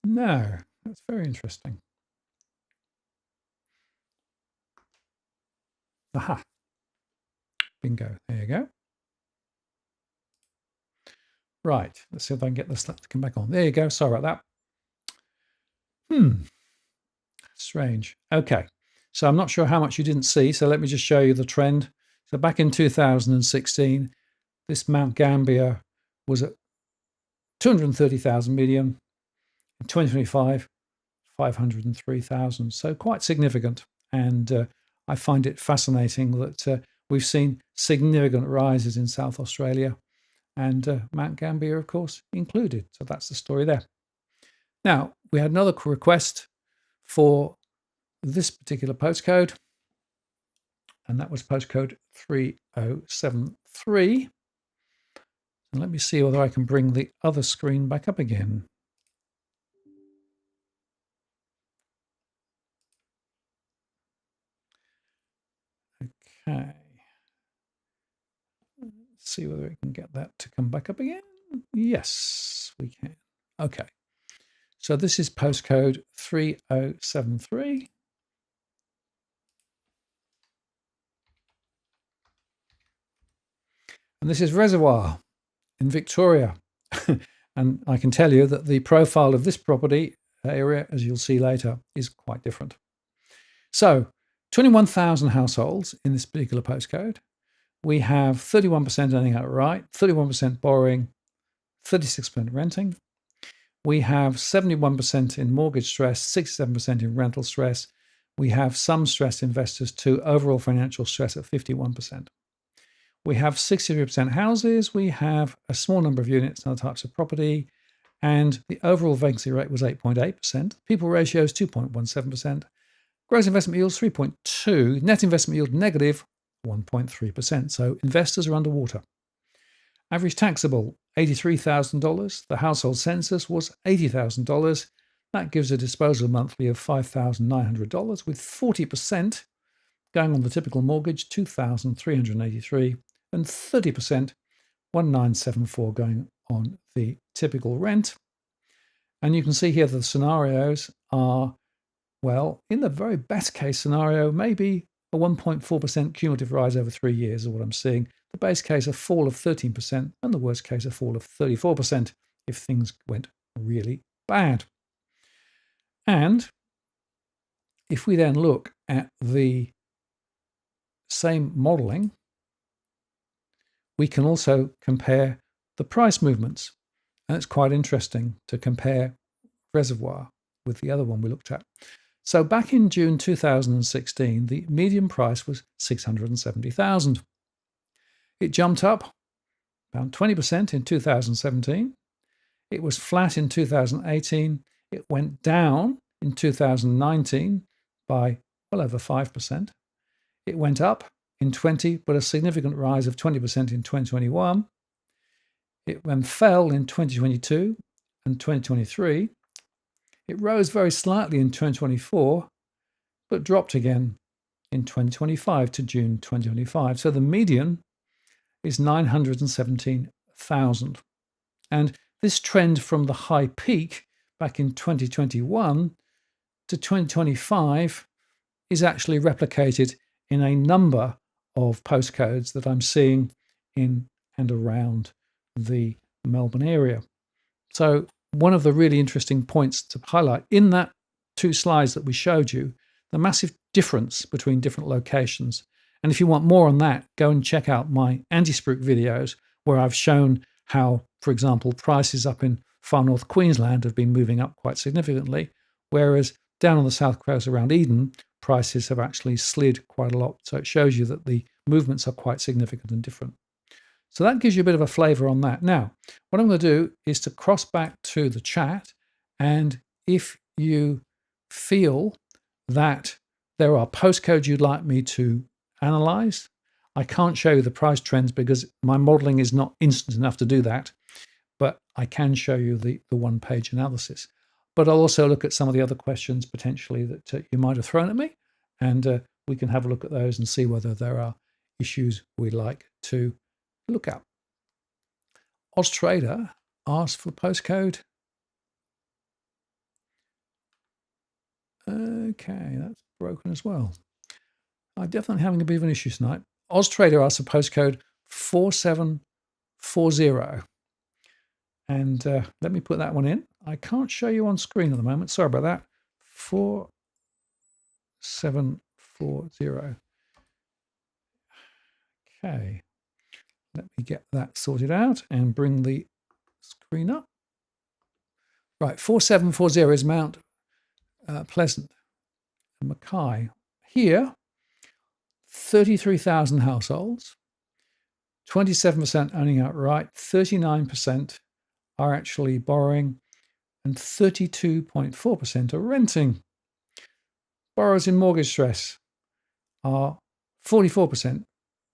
No, that's very interesting. Aha. Bingo. There you go. Right. Let's see if I can get this to come back on. There you go. Sorry about that. Strange. Okay. So I'm not sure how much you didn't see. So let me just show you the trend. So back in 2016, this Mount Gambier was at 230,000 median. In 2025, 503,000. So quite significant. And I find it fascinating that we've seen significant rises in South Australia, and Mount Gambier, of course, included. So that's the story there. Now, we had another request for this particular postcode, and that was postcode 3073. And let me see whether I can bring the other screen back up again. Okay. Let's see whether we can get that to come back up again. Yes, we can. Okay. So this is postcode 3073. And this is Reservoir in Victoria. And I can tell you that the profile of this property area, as you'll see later, is quite different. So 21,000 households in this particular postcode. We have 31% earning outright, 31% borrowing, 36% renting. We have 71% in mortgage stress, 67% in rental stress. We have some stressed investors too, overall financial stress at 51%. We have 63% houses. We have a small number of units and other types of property. And the overall vacancy rate was 8.8%. People ratio is 2.17%. Gross investment yield is 3.2%. Net investment yield negative 1.3%. So investors are underwater. Average taxable, $83,000. The household census was $80,000. That gives a disposal monthly of $5,900, with 40% going on the typical mortgage, $2,383, and 30%, $1,974, going on the typical rent. And you can see here that the scenarios are, well, in the very best case scenario, maybe a 1.4% cumulative rise over 3 years is what I'm seeing. The base case, a fall of 13%, and the worst case, a fall of 34% if things went really bad. And if we then look at the same modeling, we can also compare the price movements. And it's quite interesting to compare Reservoir with the other one we looked at. So back in June 2016, the median price was $670,000. It jumped up about 20% in 2017. It was flat in 2018. It went down in 2019 by well over 5%. It went up in 20, but a significant rise of 20% in 2021. It then fell in 2022 and 2023. It rose very slightly in 2024, but dropped again in 2025 to June 2025. So the median is 917,000. And this trend from the high peak back in 2021 to 2025 is actually replicated in a number of postcodes that I'm seeing in and around the Melbourne area. So one of the really interesting points to highlight in that 2 slides that we showed you, the massive difference between different locations. And if you want more on that, go and check out my anti-spook videos where I've shown how, for example, prices up in far north Queensland have been moving up quite significantly, whereas down on the south coast around Eden, prices have actually slid quite a lot. So it shows you that the movements are quite significant and different. So that gives you a bit of a flavor on that. Now, what I'm going to do is to cross back to the chat. And if you feel that there are postcodes you'd like me to analyze, I can't show you the price trends because my modeling is not instant enough to do that, but I can show you the one-page analysis. But I'll also look at some of the other questions potentially that you might have thrown at me, and we can have a look at those and see whether there are issues we'd like to look at. Austrader asked for the postcode. Okay, that's broken as well. I'm definitely having a bit of an issue tonight. Austrader asked for postcode 4740. And let me put that one in. I can't show you on screen at the moment. Sorry about that. 4740. Okay. Let me get that sorted out and bring the screen up. Right, 4740 is Mount Pleasant and Mackay. Here, 33,000 households, 27% owning outright, 39% are actually borrowing, and 32.4% are renting. Borrowers in mortgage stress are 44%,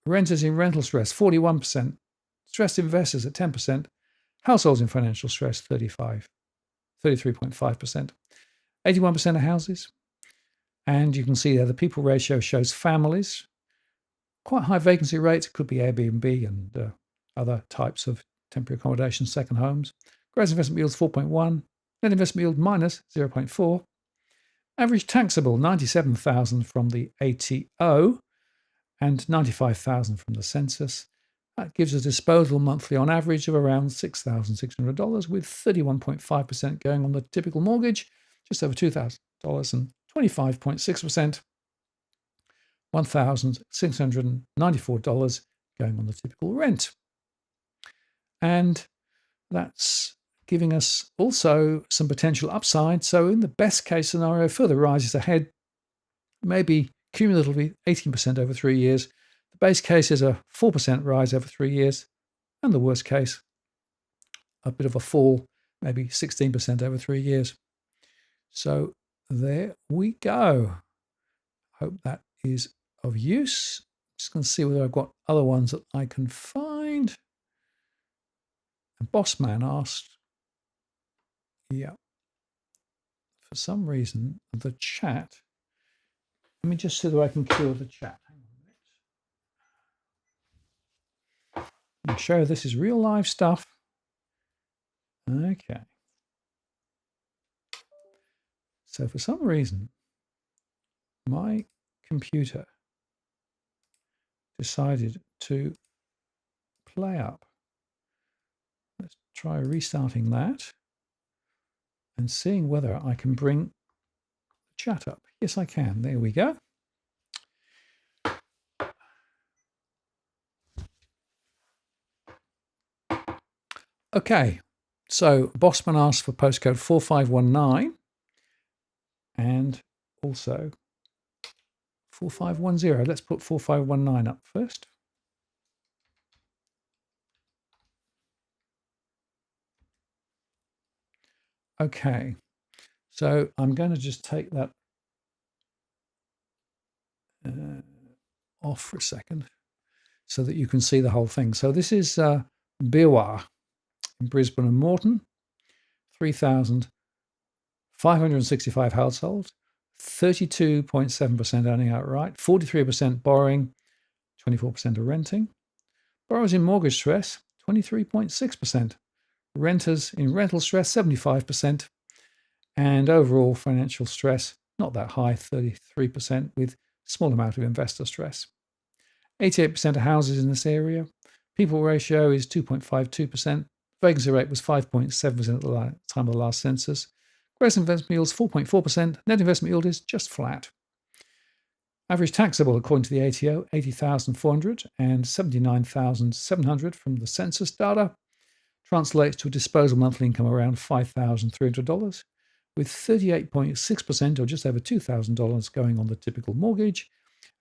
renters in rental stress 41%, stressed investors at 10%, households in financial stress 33.5%, 81% of houses. And you can see there the people ratio shows families, quite high vacancy rates. It could be Airbnb and other types of temporary accommodation, second homes. Gross investment yield is 4.1, net investment yield minus 0.4. Average taxable 97,000 from the ATO and 95,000 from the census. That gives a disposable monthly on average of around $6,600, with 31.5% going on the typical mortgage, just over $2,000, and 25.6%, $1,694 going on the typical rent. And that's giving us also some potential upside. So in the best case scenario, further rises ahead, maybe cumulatively 18% over 3 years. The base case is a 4% rise over 3 years. And the worst case, a bit of a fall, maybe 16% over 3 years. So there we go. Hope that is of use. Just going to see whether I've got other ones that I can find. And Bossman asked, yeah, for some reason, the chat. Let me just see whether I can cure the chat. Hang on a minute. I'll show this is real live stuff. Okay. So for some reason, my computer decided to play up. Let's try restarting that and seeing whether I can bring the chat up. Yes, I can. There we go. Okay, so Bossman asked for postcode 4519 and also 4510. Let's put 4519 up first. Okay, so I'm going to just take that off for a second so that you can see the whole thing. So this is Biwa in Brisbane and Moreton, 3,565 households, 32.7% owning outright, 43% borrowing, 24% are renting. Borrowers in mortgage stress, 23.6%. Renters in rental stress, 75%. And overall financial stress, not that high, 33%, with small amount of investor stress. 88% of houses in this area. People ratio is 2.52%. Vacancy rate was 5.7% at the time of the last census. Gross investment yield is 4.4%. Net investment yield is just flat. Average taxable, according to the ATO, 80,400 and 79,700 from the census data. Translates to a disposable monthly income around $5,300, with 38.6% or just over $2,000 going on the typical mortgage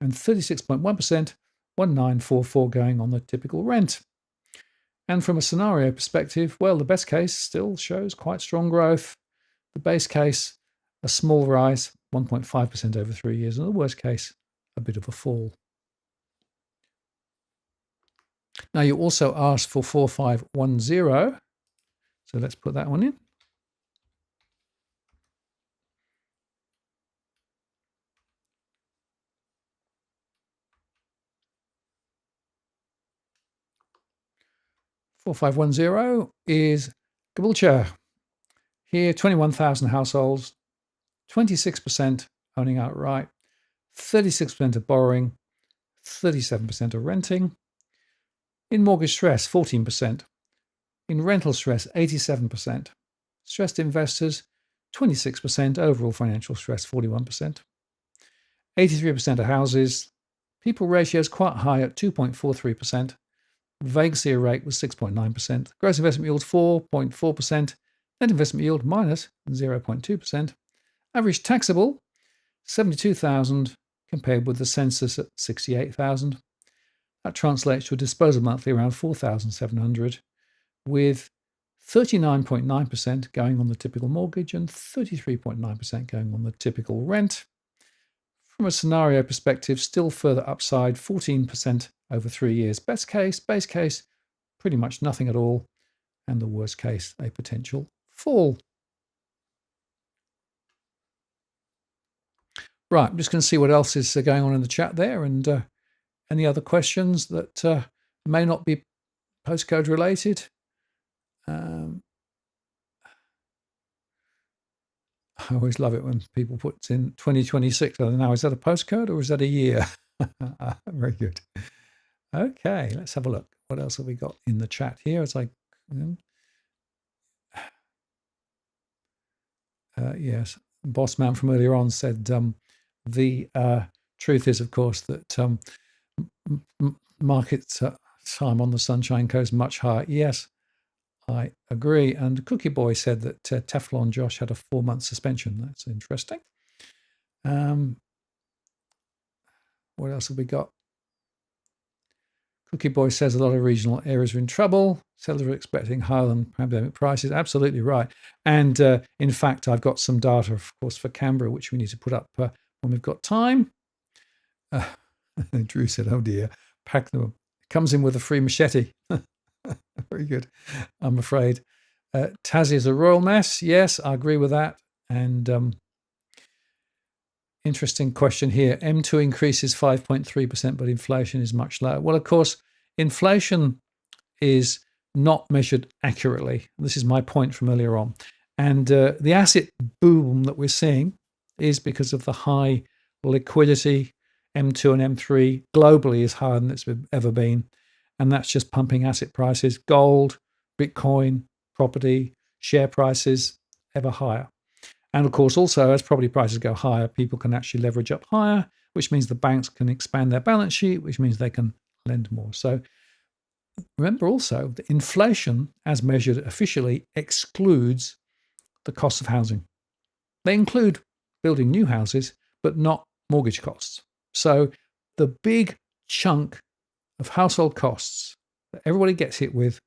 and 36.1%, 1,944 going on the typical rent. And from a scenario perspective, well, the best case still shows quite strong growth. The base case, a small rise, 1.5% over 3 years, and the worst case, a bit of a fall. Now, you also asked for 4510, so let's put that one in. $4510 is Caboolture. Here, 21,000 households, 26% owning outright, 36% of borrowing, 37% of renting. In mortgage stress, 14%. In rental stress, 87%. Stressed investors, 26%. Overall financial stress, 41%. 83% of houses. People ratio is quite high at 2.43%. Vacancy rate was 6.9%. Gross investment yield 4.4%. Net investment yield minus 0.2%. Average taxable 72,000 compared with the census at 68,000. That translates to a disposable monthly around 4,700, with 39.9% going on the typical mortgage and 33.9% going on the typical rent. From a scenario perspective, still further upside, 14% over 3 years. Best case, base case, pretty much nothing at all. And the worst case, a potential fall. Right, I'm just going to see what else is going on in the chat there, and any other questions that may not be postcode related. I always love it when people put in 2026. I don't know, is that a postcode or is that a year? Very good. Okay, let's have a look. What else have we got in the chat here? As I, yes, Boss Man from earlier on said the truth is, of course, that market time on the Sunshine Coast much higher. Yes, I agree. And Cookie Boy said that Teflon Josh had a 4-month suspension. That's interesting. What else have we got? Cookie Boy says a lot of regional areas are in trouble. Sellers are expecting higher than pandemic prices. Absolutely right. And in fact, I've got some data, of course, for Canberra, which we need to put up when we've got time. Drew said, oh dear, pack them. It comes in with a free machete. Very good, I'm afraid. Tassie is a royal mess. Yes, I agree with that. And interesting question here. M2 increases 5.3%, but inflation is much lower. Well, of course, inflation is not measured accurately. This is my point from earlier on. And the asset boom that we're seeing is because of the high liquidity. M2 and M3 globally is higher than it's ever been. And that's just pumping asset prices, gold, Bitcoin, property, share prices ever higher. And of course, also, as property prices go higher, people can actually leverage up higher, which means the banks can expand their balance sheet, which means they can lend more. So remember also that inflation, as measured officially, excludes the cost of housing. They include building new houses, but not mortgage costs. So the big chunk of household costs that everybody gets hit with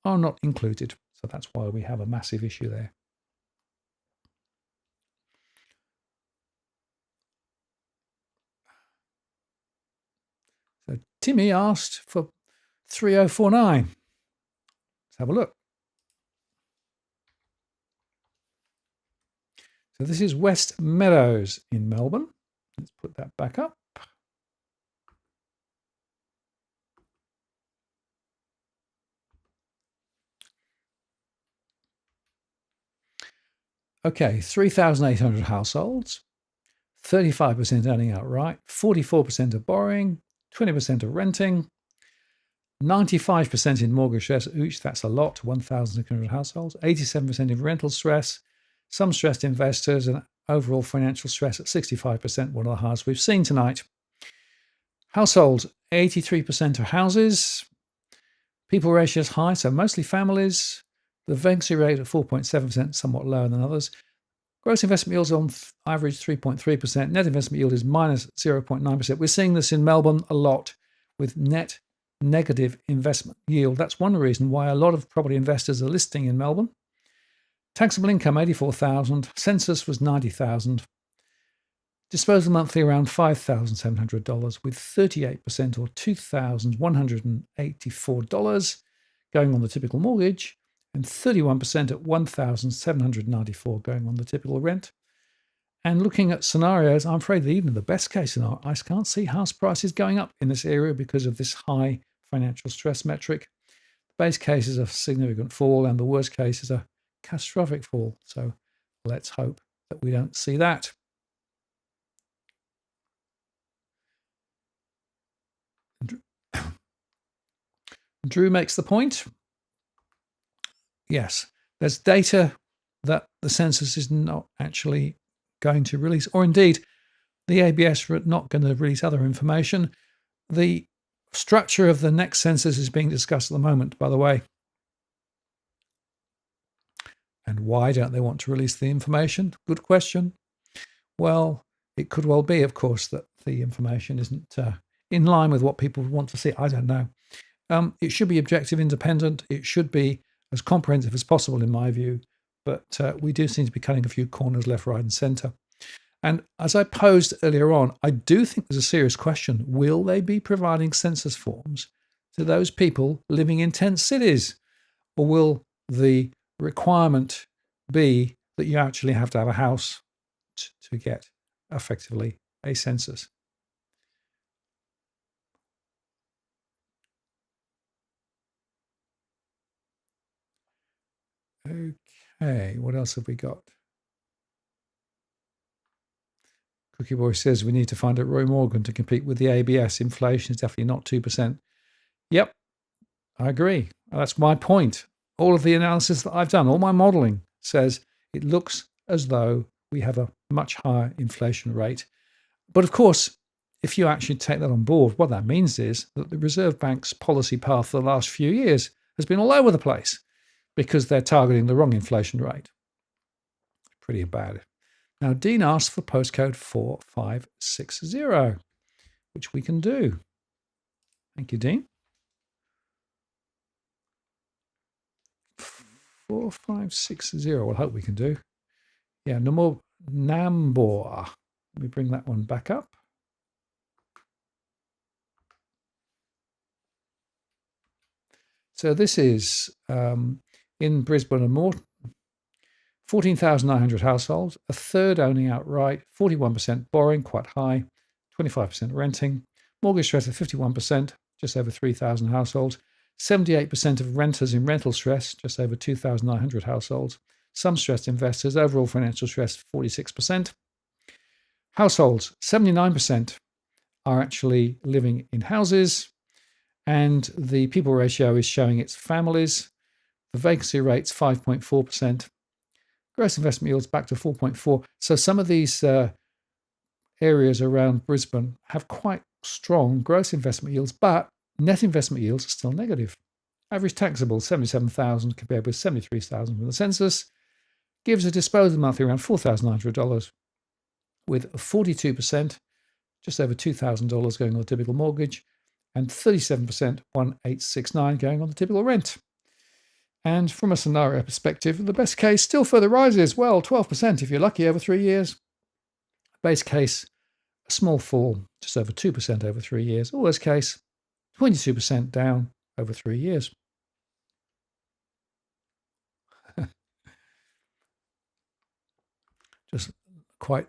are not included. So that's why we have a massive issue there. So Timmy asked for 3049. Let's have a look. So this is West Meadows in Melbourne. Let's put that back up. Okay, 3,800 households, 35% earning outright, 44% are borrowing, 20% are renting, 95% in mortgage stress. Ooch, that's a lot, 1,600 households, 87% in rental stress, some stressed investors, and overall financial stress at 65%, one of the highest we've seen tonight. Households, 83% are houses. People ratio is high, so mostly families. The vacancy rate at 4.7%, somewhat lower than others. Gross investment yields on average 3.3%. Net investment yield is minus 0.9%. We're seeing this in Melbourne a lot with net negative investment yield. That's one reason why a lot of property investors are listing in Melbourne. Taxable income, 84,000. Census was 90,000. Disposal monthly around $5,700 with 38% or $2,184 going on the typical mortgage and 31% at $1,794 going on the typical rent. And looking at scenarios, I'm afraid that even the best case scenario, I can't see house prices going up in this area because of this high financial stress metric. The base case is a significant fall and the worst case is a catastrophic fall. So let's hope that we don't see that. Drew makes the point. Yes, there's data that the census is not actually going to release, or indeed the ABS are not going to release other information. The structure of the next census is being discussed at the moment, by the way. And why don't they want to release the information? Good question. Well, it could well be, of course, that the information isn't in line with what people want to see. I don't know. It should be objective, independent. It should be as comprehensive as possible, in my view. But we do seem to be cutting a few corners left, right, and centre. And as I posed earlier on, I do think there's a serious question. Will they be providing census forms to those people living in tent cities? Or will the requirement be that you actually have to have a house to get effectively a census? Okay, what else have we got? Cookie Boy says we need to find out Roy Morgan to compete with the ABS. Inflation is definitely not 2%. Yep, I agree. That's my point. All of the analysis that I've done, all my modeling says it looks as though we have a much higher inflation rate. But of course, if you actually take that on board, what that means is that the Reserve Bank's policy path for the last few years has been all over the place because they're targeting the wrong inflation rate. Pretty bad. Now, Dean asked for postcode 4560, which we can do. Thank you, Dean. 4560, we'll hope we can do. Yeah, no more Nambor. Let me bring that one back up. So this is in Brisbane and Moreton, 14,900 households, a third owning outright, 41% borrowing, quite high, 25% renting, mortgage stress of 51%, just over 3,000 households, 78% of renters in rental stress, just over 2,900 households, some stressed investors, overall financial stress 46%. Households, 79% are actually living in houses, and the people ratio is showing its families. The vacancy rate's 5.4%. Gross investment yields back to 4.4. So some of these areas around Brisbane have quite strong gross investment yields, but net investment yields are still negative. Average taxable 77,000 compared with 73,000 from the census gives a disposal monthly around $4,900, with 42%, just over $2,000 going on the typical mortgage, and 37%, 1,869 going on the typical rent. And from a scenario perspective, the best case still further rises. Well, 12% if you're lucky over 3 years. Base case, a small fall, just over 2% over 3 years. Or worst case, 22% down over 3 years. Just quite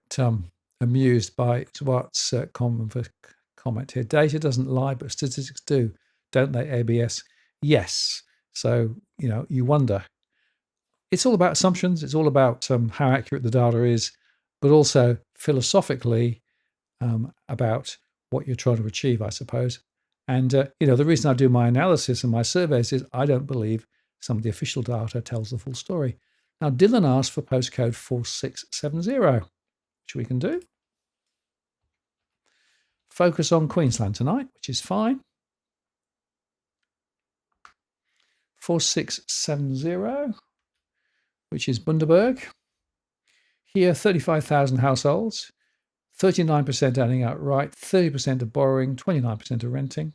amused by Swart's comment here. Data doesn't lie, but statistics do, don't they, ABS? Yes. So, you wonder. It's all about assumptions. It's all about how accurate the data is, but also philosophically about what you're trying to achieve, I suppose. And, the reason I do my analysis and my surveys is I don't believe some of the official data tells the full story. Now, Dylan asked for postcode 4670, which we can do. Focus on Queensland tonight, which is fine. 4670, which is Bundaberg. Here, 35,000 households, 39% owning outright, 30% of borrowing, 29% of renting.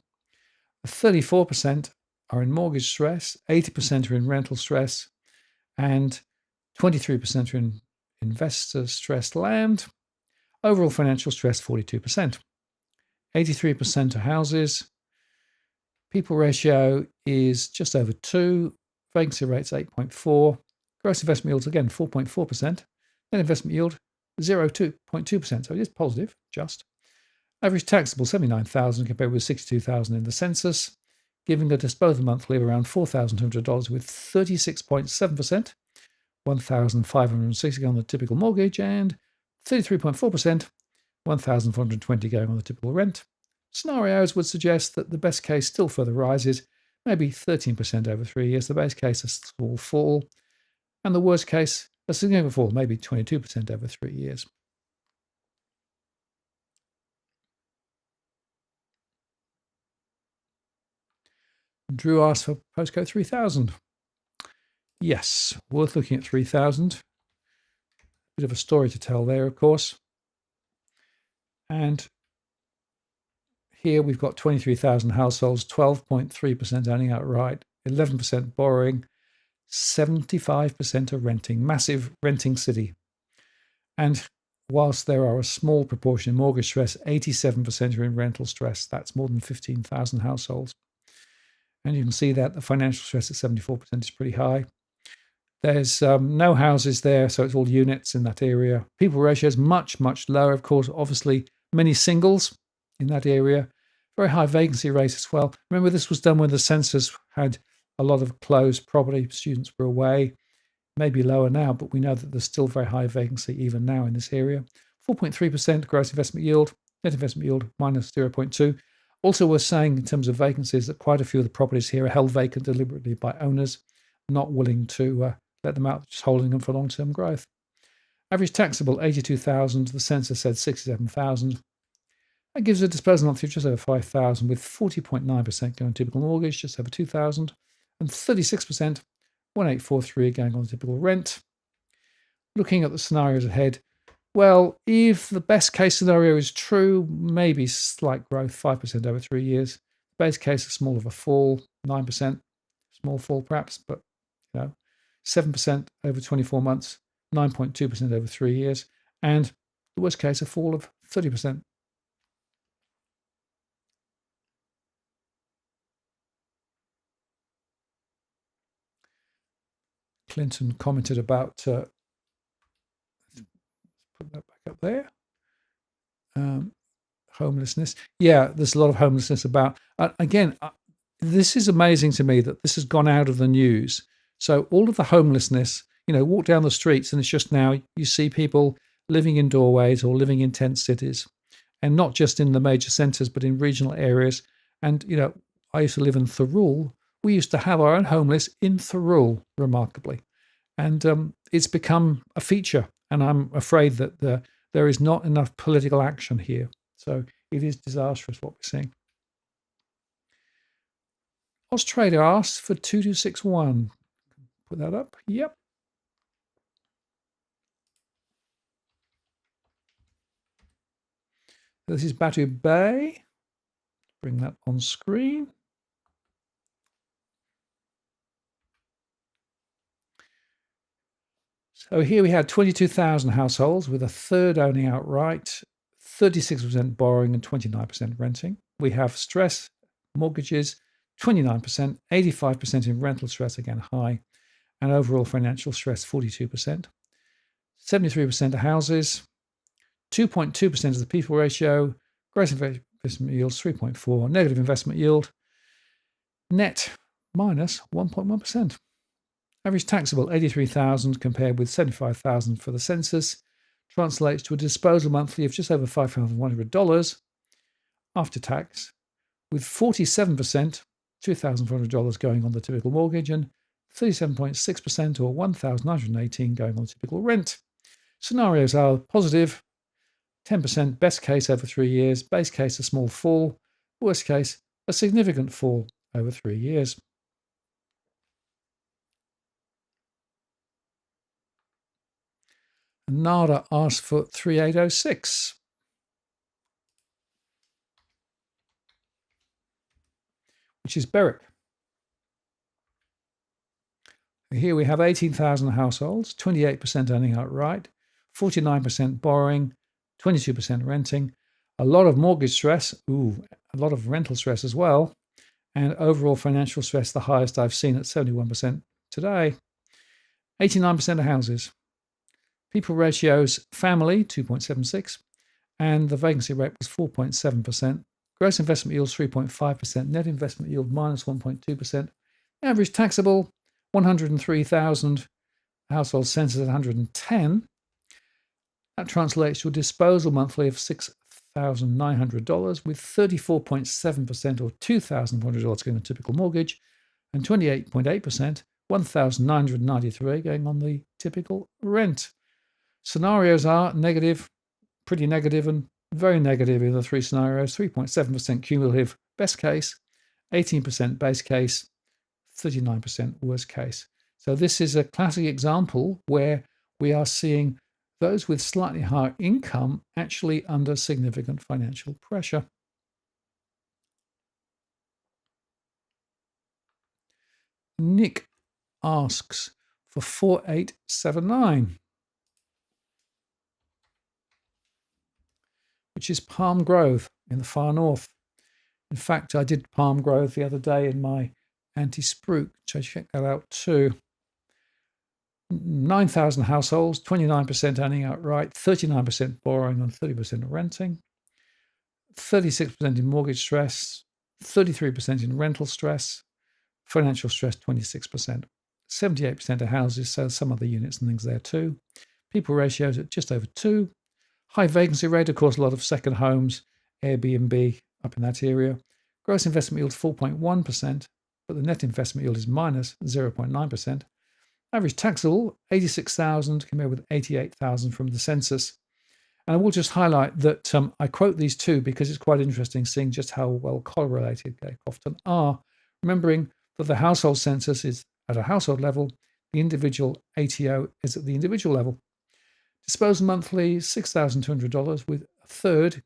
34% are in mortgage stress, 80% are in rental stress, and 23% are in investor stressed land. Overall financial stress, 42%. 83% are houses. People ratio is just over 2. Vacancy rate's 8.4. Gross investment yields, again, 4.4%. Net investment yield, 0.2%. So it is positive, just. Average taxable, 79,000 compared with 62,000 in the census, giving a disposal monthly of around $4,200 with 36.7%, 1,560 on the typical mortgage, and 33.4%, 1,420 going on the typical rent. Scenarios would suggest that the best case still further rises, maybe 13% over 3 years, the base case a small fall, and the worst case a significant fall, maybe 22% over 3 years. Drew asked for postcode 3000. Yes, worth looking at 3000. Bit of a story to tell there, of course. And here we've got 23,000 households, 12.3% owning outright, 11% borrowing, 75% are renting. Massive renting city. And whilst there are a small proportion in mortgage stress, 87% are in rental stress. That's more than 15,000 households. And you can see that the financial stress at 74% is pretty high. There's no houses there, so it's all units in that area. People ratio is much, much lower. Of course, obviously, many singles in that area. Very high vacancy rate as well. Remember, this was done when the census had a lot of closed property. Students were away. Maybe lower now, but we know that there's still very high vacancy even now in this area. 4.3% gross investment yield, net investment yield minus 0.2. Also worth saying in terms of vacancies that quite a few of the properties here are held vacant deliberately by owners not willing to let them out, just holding them for long-term growth. Average taxable, 82,000. The census said 67,000. That gives a disposal monthly of just over 5,000, with 40.9% going on typical mortgage, just over 2,000, and 36%, 1,843 going on typical rent. Looking at the scenarios ahead, well, if the best case scenario is true, maybe slight growth, 5% over 3 years. Base case, a small of a fall, 9%, small fall perhaps, but 7% over 24 months, 9.2% over 3 years, and the worst case, a fall of 30%. Clinton commented about, let's put that back up there, homelessness. Yeah, there's a lot of homelessness about. Again, this is amazing to me that this has gone out of the news. So all of the homelessness, walk down the streets and it's just now you see people living in doorways or living in tent cities, and not just in the major centres, but in regional areas. And, I used to live in Thirroul. We used to have our own homeless in Thirroul, remarkably. And it's become a feature. And I'm afraid that there is not enough political action here. So it is disastrous what we're seeing. Australia asks for 2261. Put that up. Yep. This is Batu Bay. Bring that on screen. So here we had 22,000 households, with a third owning outright, 36% borrowing and 29% renting. We have stress mortgages, 29%, 85% in rental stress, again high, and overall financial stress, 42%. 73% of houses, 2.2% of the people ratio, gross investment yield 3.4, negative investment yield, net minus 1.1%. Average taxable 83,000 compared with 75,000 for the census, translates to a disposal monthly of just over $5,100 after tax, with 47%, $2,400 going on the typical mortgage, and 37.6% or $1,918 going on typical rent. Scenarios are positive, 10% best case over 3 years, base case a small fall, worst case a significant fall over 3 years. NADA asked for 3806. Which is Berwick. Here we have 18,000 households, 28% owning outright, 49% borrowing, 22% renting, a lot of mortgage stress, a lot of rental stress as well, and overall financial stress, the highest I've seen at 71% today. 89% of houses. People ratios, family, 2.76, and the vacancy rate was 4.7%. Gross investment yield, 3.5%. Net investment yield, minus 1.2%. Average taxable, 103,000. Household census, 110. That translates to a disposal monthly of $6,900, with 34.7% or $2,400 going on a typical mortgage, and 28.8%, $1,993 going on the typical rent. Scenarios are negative, pretty negative, and very negative in the three scenarios. 3.7% cumulative best case, 18% base case, 39% worst case. So this is a classic example where we are seeing those with slightly higher income actually under significant financial pressure. Nick asks for 4879. Which is Palm Grove in the far north. In fact, I did Palm Grove the other day in my anti-spruik, so check that out too. 9,000 households, 29% owning outright, 39% borrowing and 30% renting, 36% in mortgage stress, 33% in rental stress, financial stress 26%, 78% of houses, so some other units and things there too. People ratios at just over 2. High vacancy rate, of course, a lot of second homes, Airbnb up in that area. Gross investment yield 4.1%, but the net investment yield is minus 0.9%. Average taxable, 86,000 compared with 88,000 from the census. And I will just highlight that I quote these two because it's quite interesting seeing just how well correlated they often are. Remembering that the household census is at a household level, the individual ATO is at the individual level. Disposal monthly, $6,200, with a third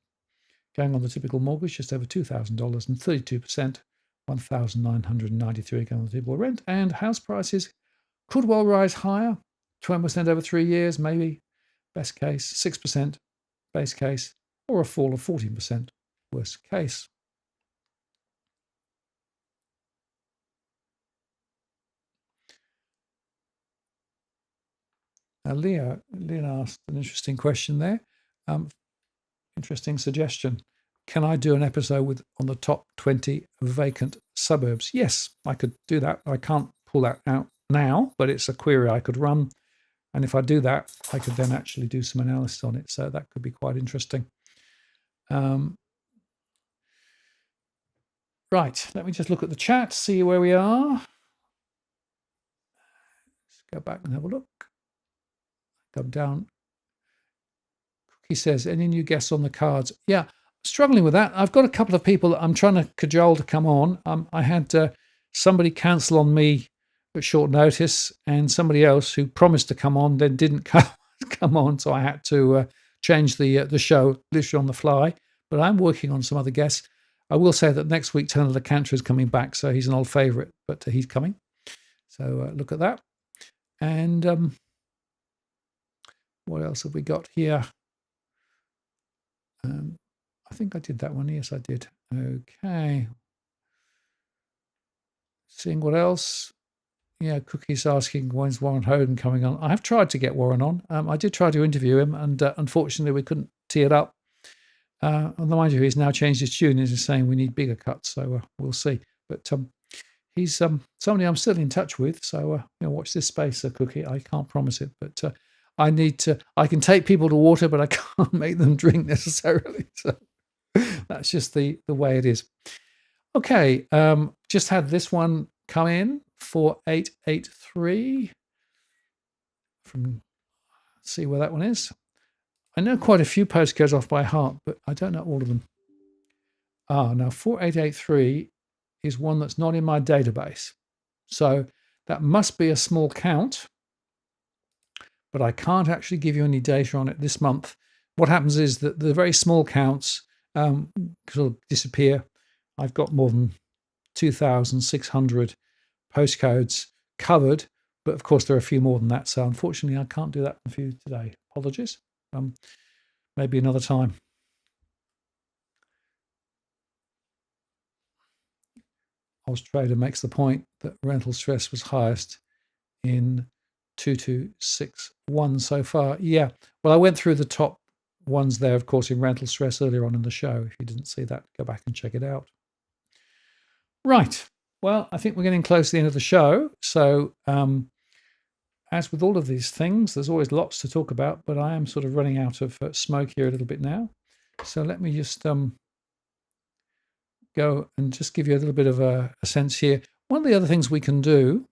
going on the typical mortgage, just over $2,000, and 32%, $1,993 going on the typical rent. And house prices could well rise higher, 20% over 3 years, maybe. Best case, 6%, base case, or a fall of 14%, worst case. Now, Leon asked an interesting question there. Interesting suggestion. Can I do an episode on the top 20 vacant suburbs? Yes, I could do that. I can't pull that out now, but it's a query I could run. And if I do that, I could then actually do some analysis on it. So that could be quite interesting. Right, let me just look at the chat, see where we are. Let's go back and have a look. Come down. He says, any new guests on the cards? Yeah, struggling with that. I've got a couple of people that I'm trying to cajole to come on. I had somebody cancel on me at short notice, and somebody else who promised to come on then didn't come on, so I had to change the show literally on the fly. But I'm working on some other guests. I will say that next week, Turner the Cantor is coming back, so he's an old favourite, but he's coming. So look at that. And what else have we got here? I think I did that one. Yes, I did. Okay. Seeing what else. Yeah, Cookie's asking when's Warren Hoden coming on. I have tried to get Warren on. I did try to interview him, and unfortunately we couldn't tee it up. And mind you, he's now changed his tune. He's saying we need bigger cuts, so we'll see. But he's somebody I'm still in touch with. So watch this space, Cookie. I can't promise it, but I need to. I can take people to water, but I can't make them drink necessarily. So that's just the way it is. Okay, just had this one come in, 4883. From see where that one is. I know quite a few postcodes off by heart, but I don't know all of them. Now 4883 is one that's not in my database. So that must be a small count, but I can't actually give you any data on it this month. What happens is that the very small counts sort of disappear. I've got more than 2,600 postcodes covered, but of course there are a few more than that. So unfortunately, I can't do that for you today. Apologies. Maybe another time. Australia makes the point that rental stress was highest in 2261 so far. Yeah, well, I went through the top ones there, of course, in rental stress earlier on in the show. If you didn't see that, go back and check it out. Right. Well, I think we're getting close to the end of the show. So as with all of these things, there's always lots to talk about, but I am sort of running out of smoke here a little bit now. So let me just go and just give you a little bit of a sense here. One of the other things we can do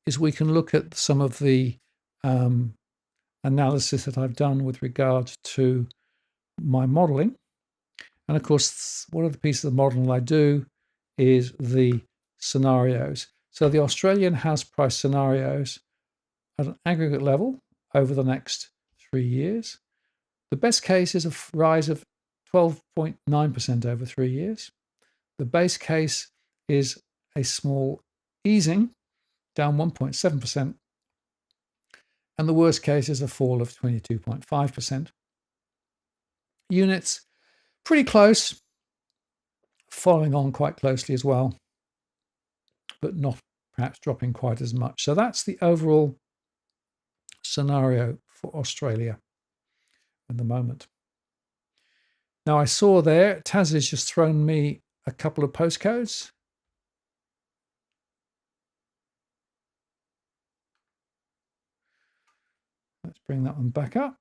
is we can look at some of the analysis that I've done with regard to my modeling. And of course, one of the pieces of modeling I do is the scenarios. So the Australian house price scenarios at an aggregate level over the next 3 years. The best case is a rise of 12.9% over 3 years. The base case is a small easing, down 1.7%. And the worst case is a fall of 22.5%. Units, pretty close, following on quite closely as well, but not perhaps dropping quite as much. So that's the overall scenario for Australia at the moment. Now I saw there, Taz has just thrown me a couple of postcodes. Let's bring that one back up.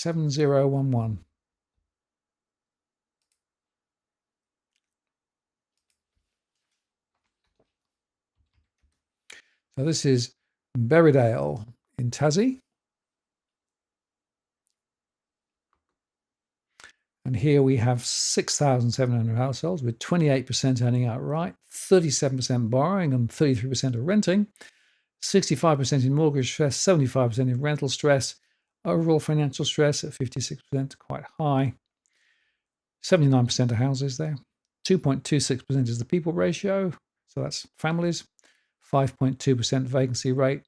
7011. So this is Berrydale in Tassie. And here we have 6,700 households with 28% earning outright, 37% borrowing and 33% of renting, 65% in mortgage stress, 75% in rental stress, overall financial stress at 56%, quite high. 79% of houses there. 2.26% is the people ratio, so that's families. 5.2% vacancy rate.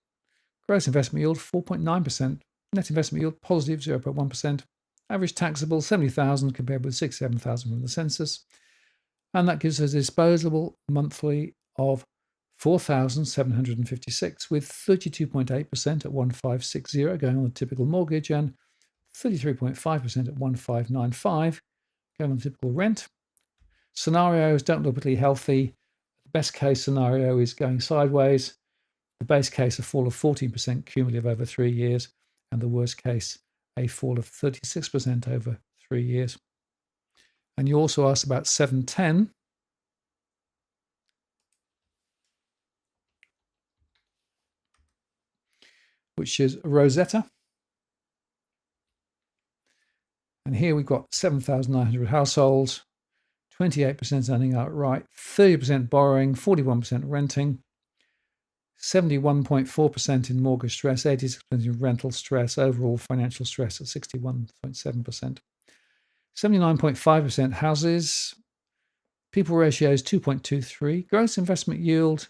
Gross investment yield 4.9%. Net investment yield positive 0.1%. Average taxable 70,000 compared with 67,000 from the census. And that gives us a disposable monthly of 4,756 with 32.8% at 1,560 going on the typical mortgage and 33.5% at 1,595 going on the typical rent. Scenarios don't look particularly healthy. The best case scenario is going sideways. The base case, a fall of 14% cumulative over 3 years, and the worst case, a fall of 36% over 3 years. And you also asked about 710. Which is Rosetta. And here we've got 7,900 households, 28% earning outright, 30% borrowing, 41% renting, 71.4% in mortgage stress, 86% in rental stress, overall financial stress at 61.7%. 79.5% houses, people ratio is 2.23, gross investment yield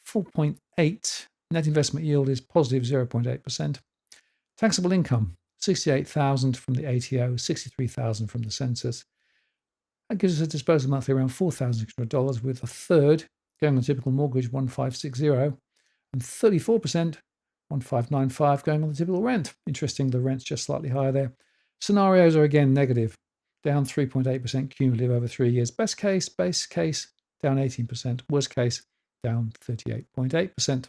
4.8, net investment yield is positive 0.8%. Taxable income 68,000 from the ATO, 63,000 from the census. That gives us a disposable monthly around $4,600 with a third going on the typical mortgage 1,560 and 34% 1,595 going on the typical rent. Interesting, the rent's just slightly higher there. Scenarios are again negative, down 3.8% cumulative over 3 years. Best case, base case down 18%, worst case down 38.8%.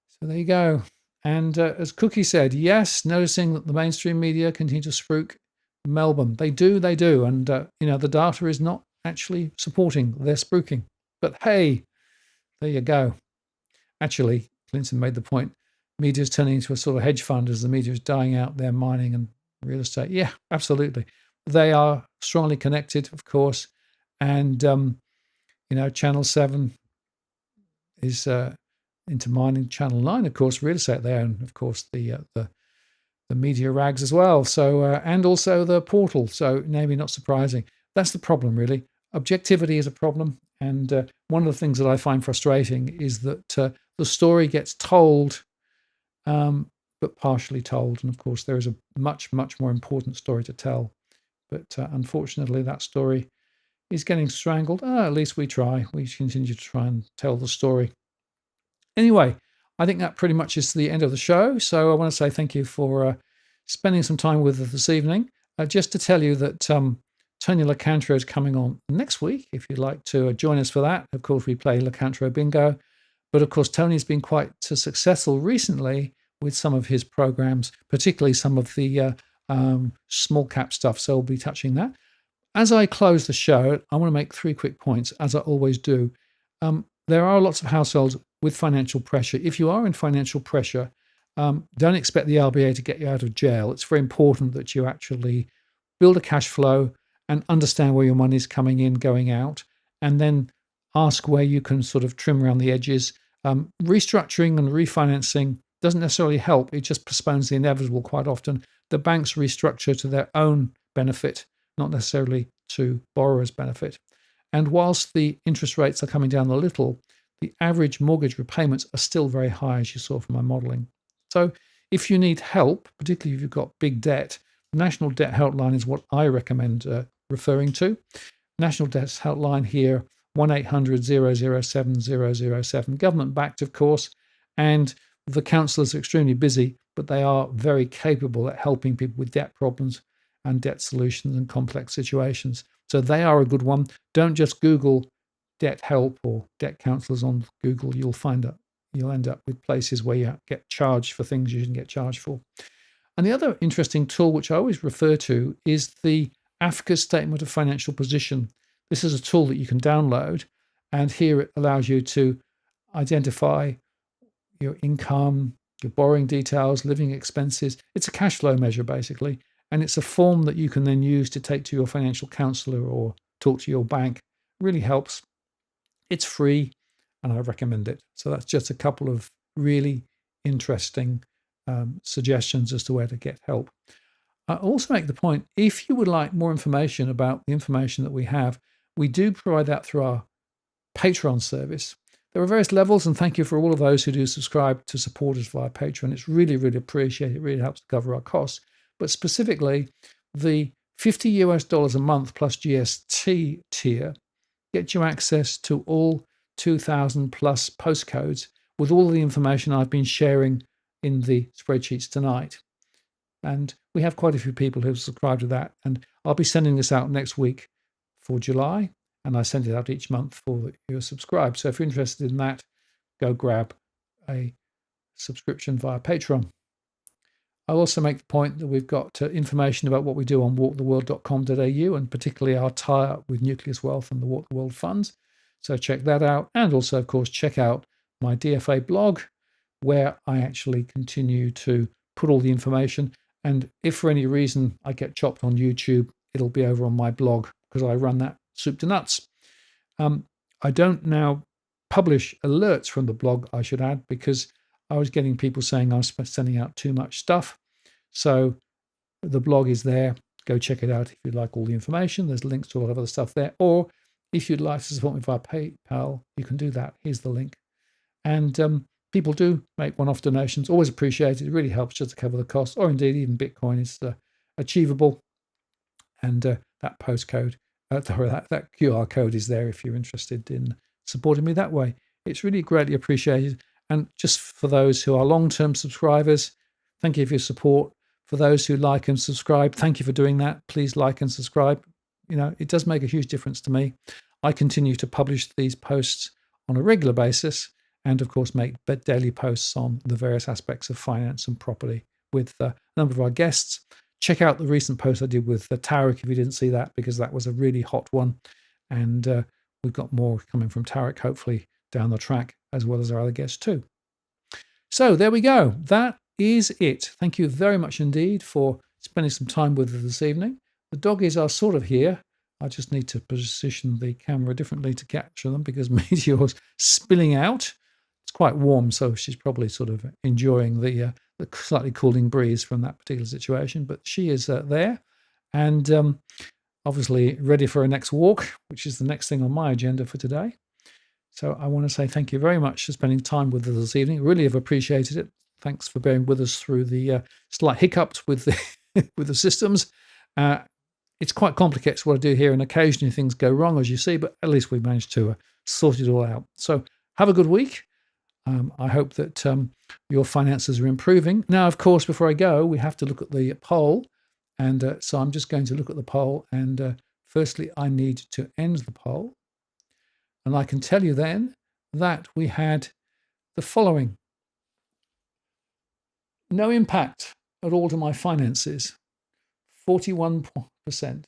So there you go. And as Cookie said, yes, noticing that the mainstream media continue to spruik Melbourne. They do. And, the data is not actually supporting their spruiking. But hey, there you go. Actually, Clinton made the point, media is turning into a sort of hedge fund as the media is dying out there, mining and real estate. Yeah, absolutely. They are strongly connected, of course. And, Channel 7 is into mining, Channel 9, of course, real estate there, and of course the media rags as well. So and also the portal. So maybe not surprising. That's the problem, really. Objectivity is a problem, and one of the things that I find frustrating is that the story gets told, but partially told. And of course, there is a much, much more important story to tell. But unfortunately, that story is getting strangled. At least we try. We continue to try and tell the story. Anyway, I think that pretty much is the end of the show. So I want to say thank you for spending some time with us this evening. Just to tell you that Tony Locantro is coming on next week, if you'd like to join us for that. Of course, we play Locantro Bingo. But of course, Tony's been quite successful recently with some of his programs, particularly some of the small cap stuff. So we'll be touching that. As I close the show, I want to make 3 quick points, as I always do. There are lots of households with financial pressure. If you are in financial pressure, don't expect the RBA to get you out of jail. It's very important that you actually build a cash flow and understand where your money is coming in, going out, and then ask where you can sort of trim around the edges. Restructuring and refinancing doesn't necessarily help. It just postpones the inevitable quite often. The banks restructure to their own benefit, not necessarily to borrowers' benefit. And whilst the interest rates are coming down a little, the average mortgage repayments are still very high, as you saw from my modelling. So if you need help, particularly if you've got big debt, the National Debt Helpline is what I recommend referring to. National Debt Helpline here, 1-800-007-007, government-backed, of course, and the counsellors are extremely busy, but they are very capable at helping people with debt problems and debt solutions and complex situations. So they are a good one. Don't just Google debt help or debt counsellors on Google. You'll end up with places where you get charged for things you shouldn't get charged for. And the other interesting tool, which I always refer to, is the AFCA Statement of Financial Position. This is a tool that you can download, and here it allows you to identify your income, your borrowing details, living expenses. It's a cash flow measure, basically, and it's a form that you can then use to take to your financial counselor or talk to your bank. It really helps. It's free, and I recommend it. So that's just a couple of really interesting suggestions as to where to get help. I also make the point, if you would like more information about the information that we have, we do provide that through our Patreon service. There are various levels, and thank you for all of those who do subscribe to support us via Patreon. It's really, really appreciated. It really helps to cover our costs. But specifically, the $50 a month plus GST tier gets you access to all 2,000 plus postcodes with all the information I've been sharing in the spreadsheets tonight. And we have quite a few people who've subscribed to that. And I'll be sending this out next week for July. And I send it out each month for you subscribed. So if you're interested in that, go grab a subscription via Patreon. I'll also make the point that we've got information about what we do on walktheworld.com.au, and particularly our tie-up with Nucleus Wealth and the Walk the World funds. So check that out. And also, of course, check out my DFA blog, where I actually continue to put all the information. And if for any reason I get chopped on YouTube, it'll be over on my blog, because I run that soup to nuts. I don't now publish alerts from the blog, I should add, because I was getting people saying I was sending out too much stuff. So the blog is there. Go check it out if you'd like all the information. There's links to a lot of other stuff there. Or if you'd like to support me via PayPal, you can do that. Here's the link. And people do make one-off donations. Always appreciated. It really helps just to cover the cost. Or indeed, even Bitcoin is achievable. And that postcode, that QR code is there if you're interested in supporting me that way. It's really greatly appreciated. And just for those who are long-term subscribers, thank you for your support. For those who like and subscribe, thank you for doing that. Please like and subscribe. You know, it does make a huge difference to me. I continue to publish these posts on a regular basis and, of course, make daily posts on the various aspects of finance and property with a number of our guests. Check out the recent post I did with Tarek if you didn't see that, because that was a really hot one. And we've got more coming from Tarek, hopefully, down the track, as well as our other guests too. So there we go. That is it. Thank you very much indeed for spending some time with us this evening. The doggies are sort of here. I just need to position the camera differently to capture them because Meteor's spilling out. It's quite warm, so she's probably sort of enjoying the slightly cooling breeze from that particular situation. But she is there and obviously ready for her next walk, which is the next thing on my agenda for today. So I want to say thank you very much for spending time with us this evening. Really have appreciated it. Thanks for bearing with us through the slight hiccups with the with the systems. It's quite complicated what I do here, and occasionally things go wrong, as you see, but at least we've managed to sort it all out. So have a good week. I hope that your finances are improving. Now, of course, before I go, we have to look at the poll. And so I'm just going to look at the poll. And firstly, I need to end the poll. And I can tell you then that we had the following. No impact at all to my finances, 41%.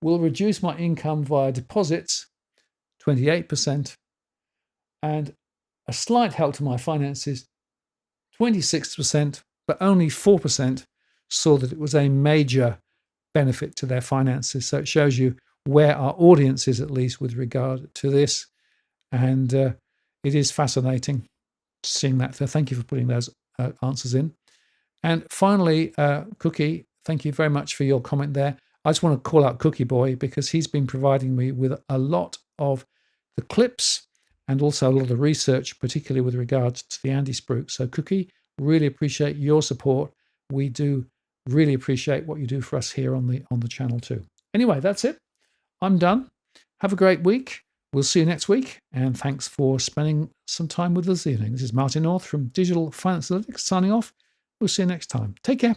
Will reduce my income via deposits, 28%. And a slight help to my finances, 26%, but only 4% saw that it was a major benefit to their finances. So it shows you where our audience is, at least with regard to this. And it is fascinating seeing that. So thank you for putting those answers in. And finally, Cookie, thank you very much for your comment there. I just want to call out Cookie Boy because he's been providing me with a lot of the clips and also a lot of the research, particularly with regards to the Andy Spruik. So Cookie, really appreciate your support. We do really appreciate what you do for us here on the channel too. Anyway, that's it. I'm done. Have a great week. We'll see you next week. And thanks for spending some time with us this evening. This is Martin North from Digital Finance Analytics signing off. We'll see you next time. Take care.